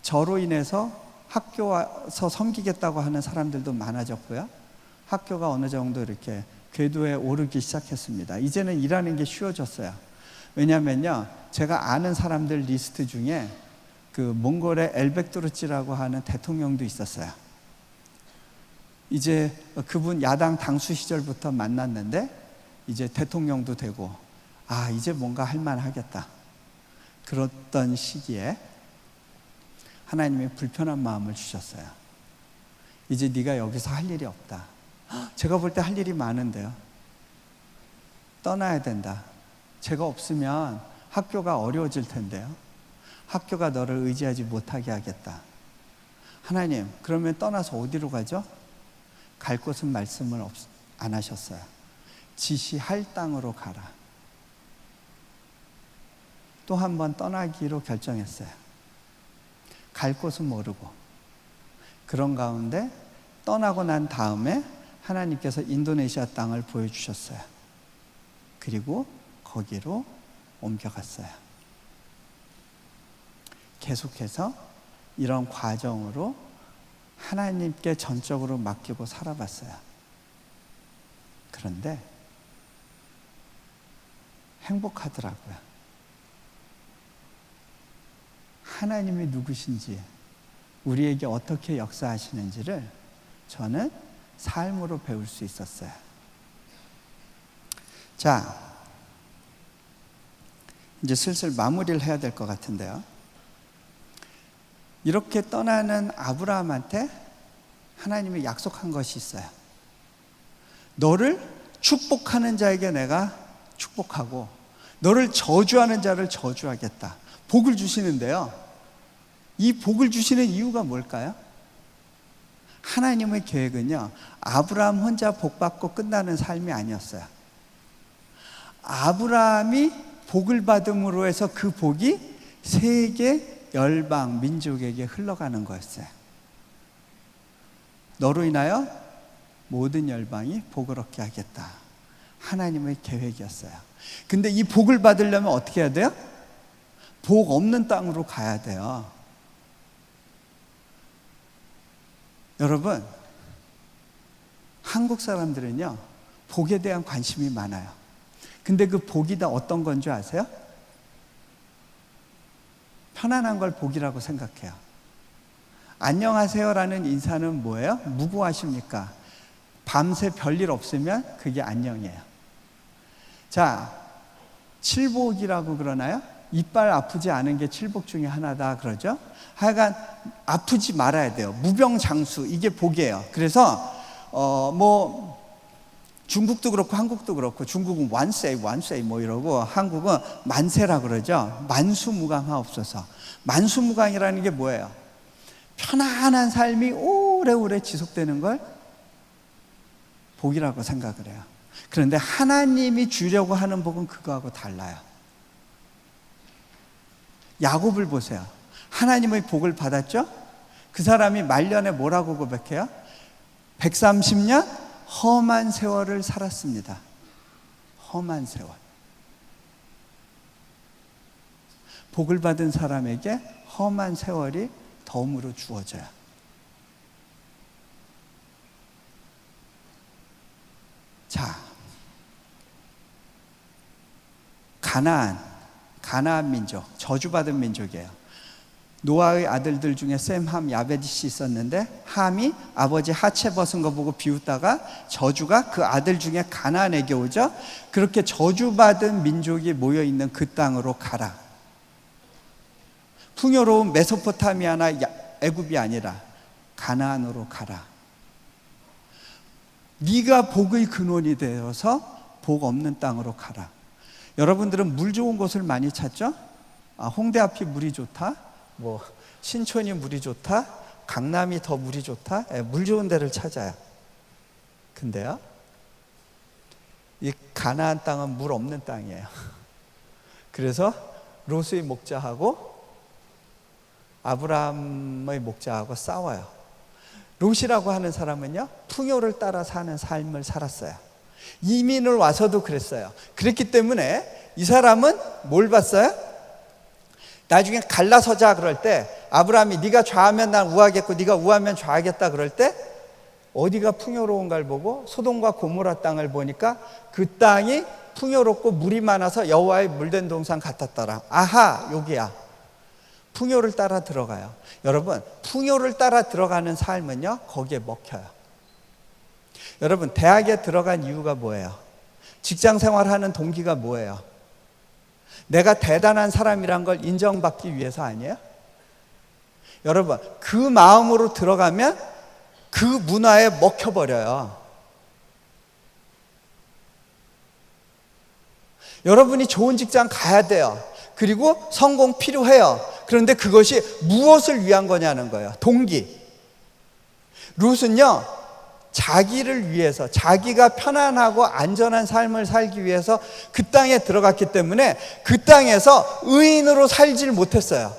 저로 인해서 학교 와서 섬기겠다고 하는 사람들도 많아졌고요. 학교가 어느 정도 이렇게 궤도에 오르기 시작했습니다. 이제는 일하는 게 쉬워졌어요. 왜냐하면요, 제가 아는 사람들 리스트 중에 몽골의 엘벡두르치라고 하는 대통령도 있었어요. 이제 그분 야당 당수 시절부터 만났는데 이제 대통령도 되고, 이제 뭔가 할만하겠다. 그랬던 시기에 하나님이 불편한 마음을 주셨어요. 이제 네가 여기서 할 일이 없다. 제가 볼 때 할 일이 많은데요. 떠나야 된다. 제가 없으면 학교가 어려워질 텐데요. 학교가 너를 의지하지 못하게 하겠다. 하나님, 그러면 떠나서 어디로 가죠? 갈 곳은 말씀을 안 하셨어요. 지시할 땅으로 가라. 또 한 번 떠나기로 결정했어요. 갈 곳은 모르고. 그런 가운데 떠나고 난 다음에 하나님께서 인도네시아 땅을 보여주셨어요. 그리고 거기로 옮겨갔어요. 계속해서 이런 과정으로 하나님께 전적으로 맡기고 살아봤어요. 그런데 행복하더라고요. 하나님이 누구신지, 우리에게 어떻게 역사하시는지를 저는 삶으로 배울 수 있었어요. 자, 이제 슬슬 마무리를 해야 될 것 같은데요. 이렇게 떠나는 아브라함한테 하나님이 약속한 것이 있어요. 너를 축복하는 자에게 내가 축복하고 너를 저주하는 자를 저주하겠다. 복을 주시는데요. 이 복을 주시는 이유가 뭘까요? 하나님의 계획은요, 아브라함 혼자 복 받고 끝나는 삶이 아니었어요. 아브라함이 복을 받음으로 해서 그 복이 세계 열방 민족에게 흘러가는 거였어요. 너로 인하여 모든 열방이 복을 얻게 하겠다. 하나님의 계획이었어요. 근데 이 복을 받으려면 어떻게 해야 돼요? 복 없는 땅으로 가야 돼요. 여러분, 한국 사람들은요, 복에 대한 관심이 많아요. 근데 그 복이 다 어떤 건 줄 아세요? 편안한 걸 복이라고 생각해요. 안녕하세요라는 인사는 뭐예요? 무고하십니까? 밤새 별일 없으면 그게 안녕이에요. 자, 칠복이라고 그러나요? 이빨 아프지 않은 게 칠복 중에 하나다 그러죠? 하여간 아프지 말아야 돼요. 무병장수, 이게 복이에요. 그래서 중국도 그렇고 한국도 그렇고, 중국은 완세이 뭐 이러고 한국은 만세라 그러죠. 만수무강하옵소서. 만수무강이라는 게 뭐예요? 편안한 삶이 오래오래 지속되는 걸 복이라고 생각을 해요. 그런데 하나님이 주려고 하는 복은 그거하고 달라요. 야곱을 보세요. 하나님의 복을 받았죠? 그 사람이 말년에 뭐라고 고백해요? 130년 험한 세월을 살았습니다. 험한 세월. 복을 받은 사람에게 험한 세월이 덤으로 주어져요. 자, 가나안 민족, 저주받은 민족이에요. 노아의 아들들 중에 셈, 함, 야벳이 있었는데 함이 아버지 하체 벗은 거 보고 비웃다가 저주가 그 아들 중에 가나안에게 오죠. 그렇게 저주받은 민족이 모여있는 그 땅으로 가라. 풍요로운 메소포타미아나 애굽이 아니라 가나안으로 가라. 네가 복의 근원이 되어서 복 없는 땅으로 가라. 여러분들은 물 좋은 곳을 많이 찾죠? 홍대 앞이 물이 좋다, 뭐 신촌이 물이 좋다, 강남이 더 물이 좋다. 물 좋은 데를 찾아요. 근데요, 이 가나안 땅은 물 없는 땅이에요. 그래서 롯의 목자하고 아브라함의 목자하고 싸워요. 롯이라고 하는 사람은요, 풍요를 따라 사는 삶을 살았어요. 이민을 와서도 그랬어요. 그랬기 때문에 이 사람은 뭘 봤어요? 나중에 갈라서자 그럴 때 아브라함이 네가 좌하면 난 우하겠고 네가 우하면 좌하겠다 그럴 때 어디가 풍요로운가를 보고 소돔과 고모라 땅을 보니까 그 땅이 풍요롭고 물이 많아서 여호와의 물된 동산 같았더라. 아하, 여기야. 풍요를 따라 들어가요. 여러분, 풍요를 따라 들어가는 삶은요, 거기에 먹혀요. 여러분, 대학에 들어간 이유가 뭐예요? 직장 생활하는 동기가 뭐예요? 내가 대단한 사람이란 걸 인정받기 위해서 아니에요? 여러분, 그 마음으로 들어가면 그 문화에 먹혀버려요. 여러분이 좋은 직장 가야 돼요. 그리고 성공 필요해요. 그런데 그것이 무엇을 위한 거냐는 거예요. 동기. 룻은요, 자기를 위해서, 자기가 편안하고 안전한 삶을 살기 위해서 그 땅에 들어갔기 때문에 그 땅에서 의인으로 살질 못했어요.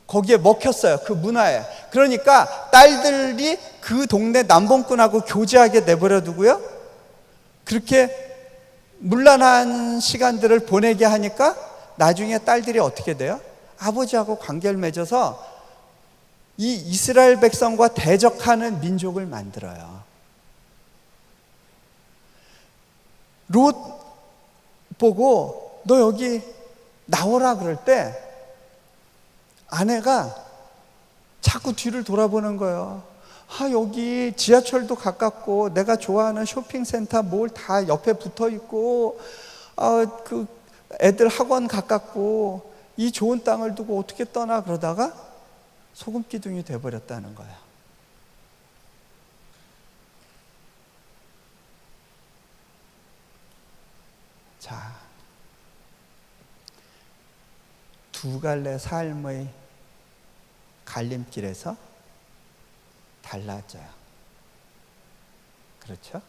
거기에 먹혔어요. 그 문화에. 그러니까 딸들이 그 동네 남봉꾼하고 교제하게 내버려 두고요, 그렇게 문란한 시간들을 보내게 하니까 나중에 딸들이 어떻게 돼요? 아버지하고 관계를 맺어서 이 이스라엘 백성과 대적하는 민족을 만들어요. 롯 보고 너 여기 나오라 그럴 때 아내가 자꾸 뒤를 돌아보는 거예요. 여기 지하철도 가깝고 내가 좋아하는 쇼핑센터 몰 다 옆에 붙어 있고 그 애들 학원 가깝고 이 좋은 땅을 두고 어떻게 떠나. 그러다가 소금기둥이 돼버렸다는 거예요. 자, 두 갈래 삶의 갈림길에서 달라져요. 그렇죠?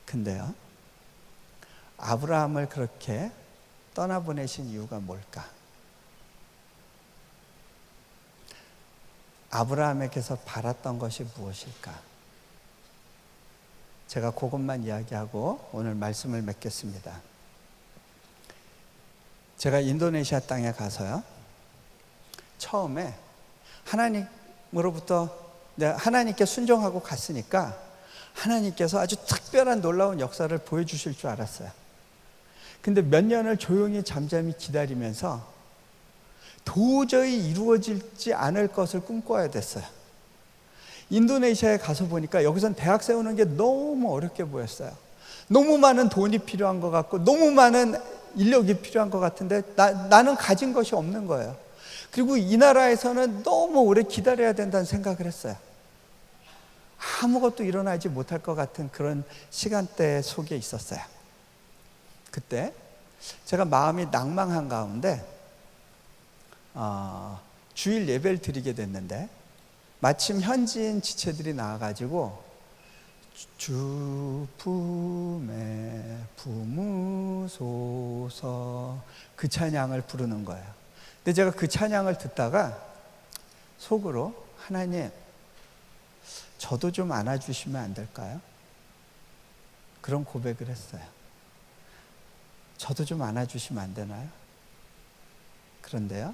근데요, 아브라함을 그렇게 떠나보내신 이유가 뭘까? 아브라함에게서 바랐던 것이 무엇일까? 제가 그것만 이야기하고 오늘 말씀을 맺겠습니다. 제가 인도네시아 땅에 가서요, 처음에 하나님으로부터 내가 하나님께 순종하고 갔으니까 하나님께서 아주 특별한 놀라운 역사를 보여주실 줄 알았어요. 근데 몇 년을 조용히 잠잠히 기다리면서 도저히 이루어지지 않을 것을 꿈꿔야 됐어요. 인도네시아에 가서 보니까 여기선 대학 세우는 게 너무 어렵게 보였어요. 너무 많은 돈이 필요한 것 같고 너무 많은 인력이 필요한 것 같은데 나는 가진 것이 없는 거예요. 그리고 이 나라에서는 너무 오래 기다려야 된다는 생각을 했어요. 아무것도 일어나지 못할 것 같은 그런 시간대 속에 있었어요. 그때 제가 마음이 낭망한 가운데 주일 예배를 드리게 됐는데 마침 현지인 지체들이 나와가지고 주 품에 품으소서 그 찬양을 부르는 거예요. 근데 제가 그 찬양을 듣다가 속으로 하나님, 저도 좀 안아주시면 안 될까요? 그런 고백을 했어요. 저도 좀 안아주시면 안 되나요? 그런데요,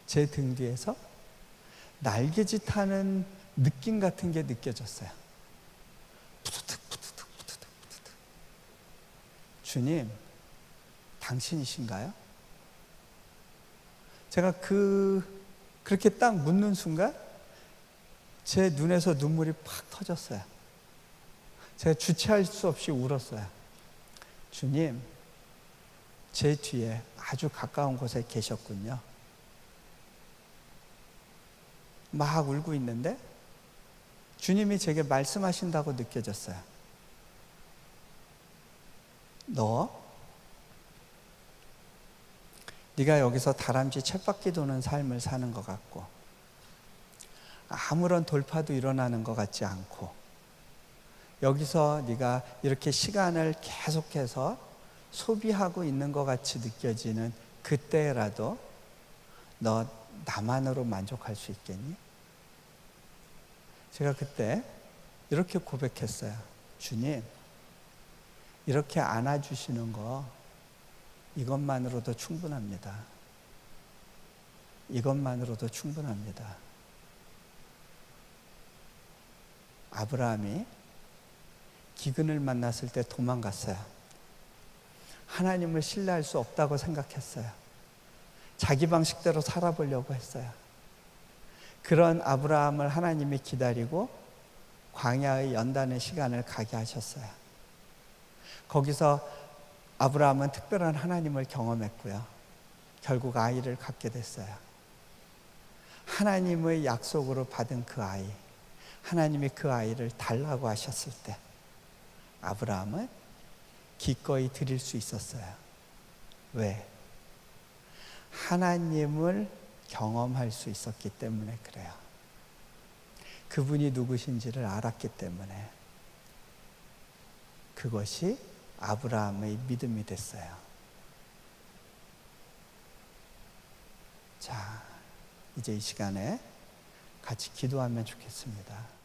제 등 뒤에서 날개짓하는 느낌 같은 게 느껴졌어요. 푸드득 푸드득 푸드득 푸드득. 주님, 당신이신가요? 제가 그렇게 딱 묻는 순간 제 눈에서 눈물이 팍 터졌어요. 제가 주체할 수 없이 울었어요. 주님, 제 뒤에 아주 가까운 곳에 계셨군요. 막 울고 있는데 주님이 제게 말씀하신다고 느껴졌어요. 네가 여기서 다람쥐 쳇바퀴 도는 삶을 사는 것 같고 아무런 돌파도 일어나는 것 같지 않고 여기서 네가 이렇게 시간을 계속해서 소비하고 있는 것 같이 느껴지는 그때라도 너 나만으로 만족할 수 있겠니? 제가 그때 이렇게 고백했어요. 주님, 이렇게 안아주시는 거 이것만으로도 충분합니다. 이것만으로도 충분합니다. 아브라함이 기근을 만났을 때 도망갔어요. 하나님을 신뢰할 수 없다고 생각했어요. 자기 방식대로 살아보려고 했어요. 그런 아브라함을 하나님이 기다리고 광야의 연단의 시간을 가게 하셨어요. 거기서 아브라함은 특별한 하나님을 경험했고요. 결국 아이를 갖게 됐어요. 하나님의 약속으로 받은 그 아이, 하나님이 그 아이를 달라고 하셨을 때 아브라함은 기꺼이 드릴 수 있었어요. 왜? 하나님을 경험할 수 있었기 때문에 그래요. 그분이 누구신지를 알았기 때문에 그것이 아브라함의 믿음이 됐어요. 자, 이제 이 시간에 같이 기도하면 좋겠습니다.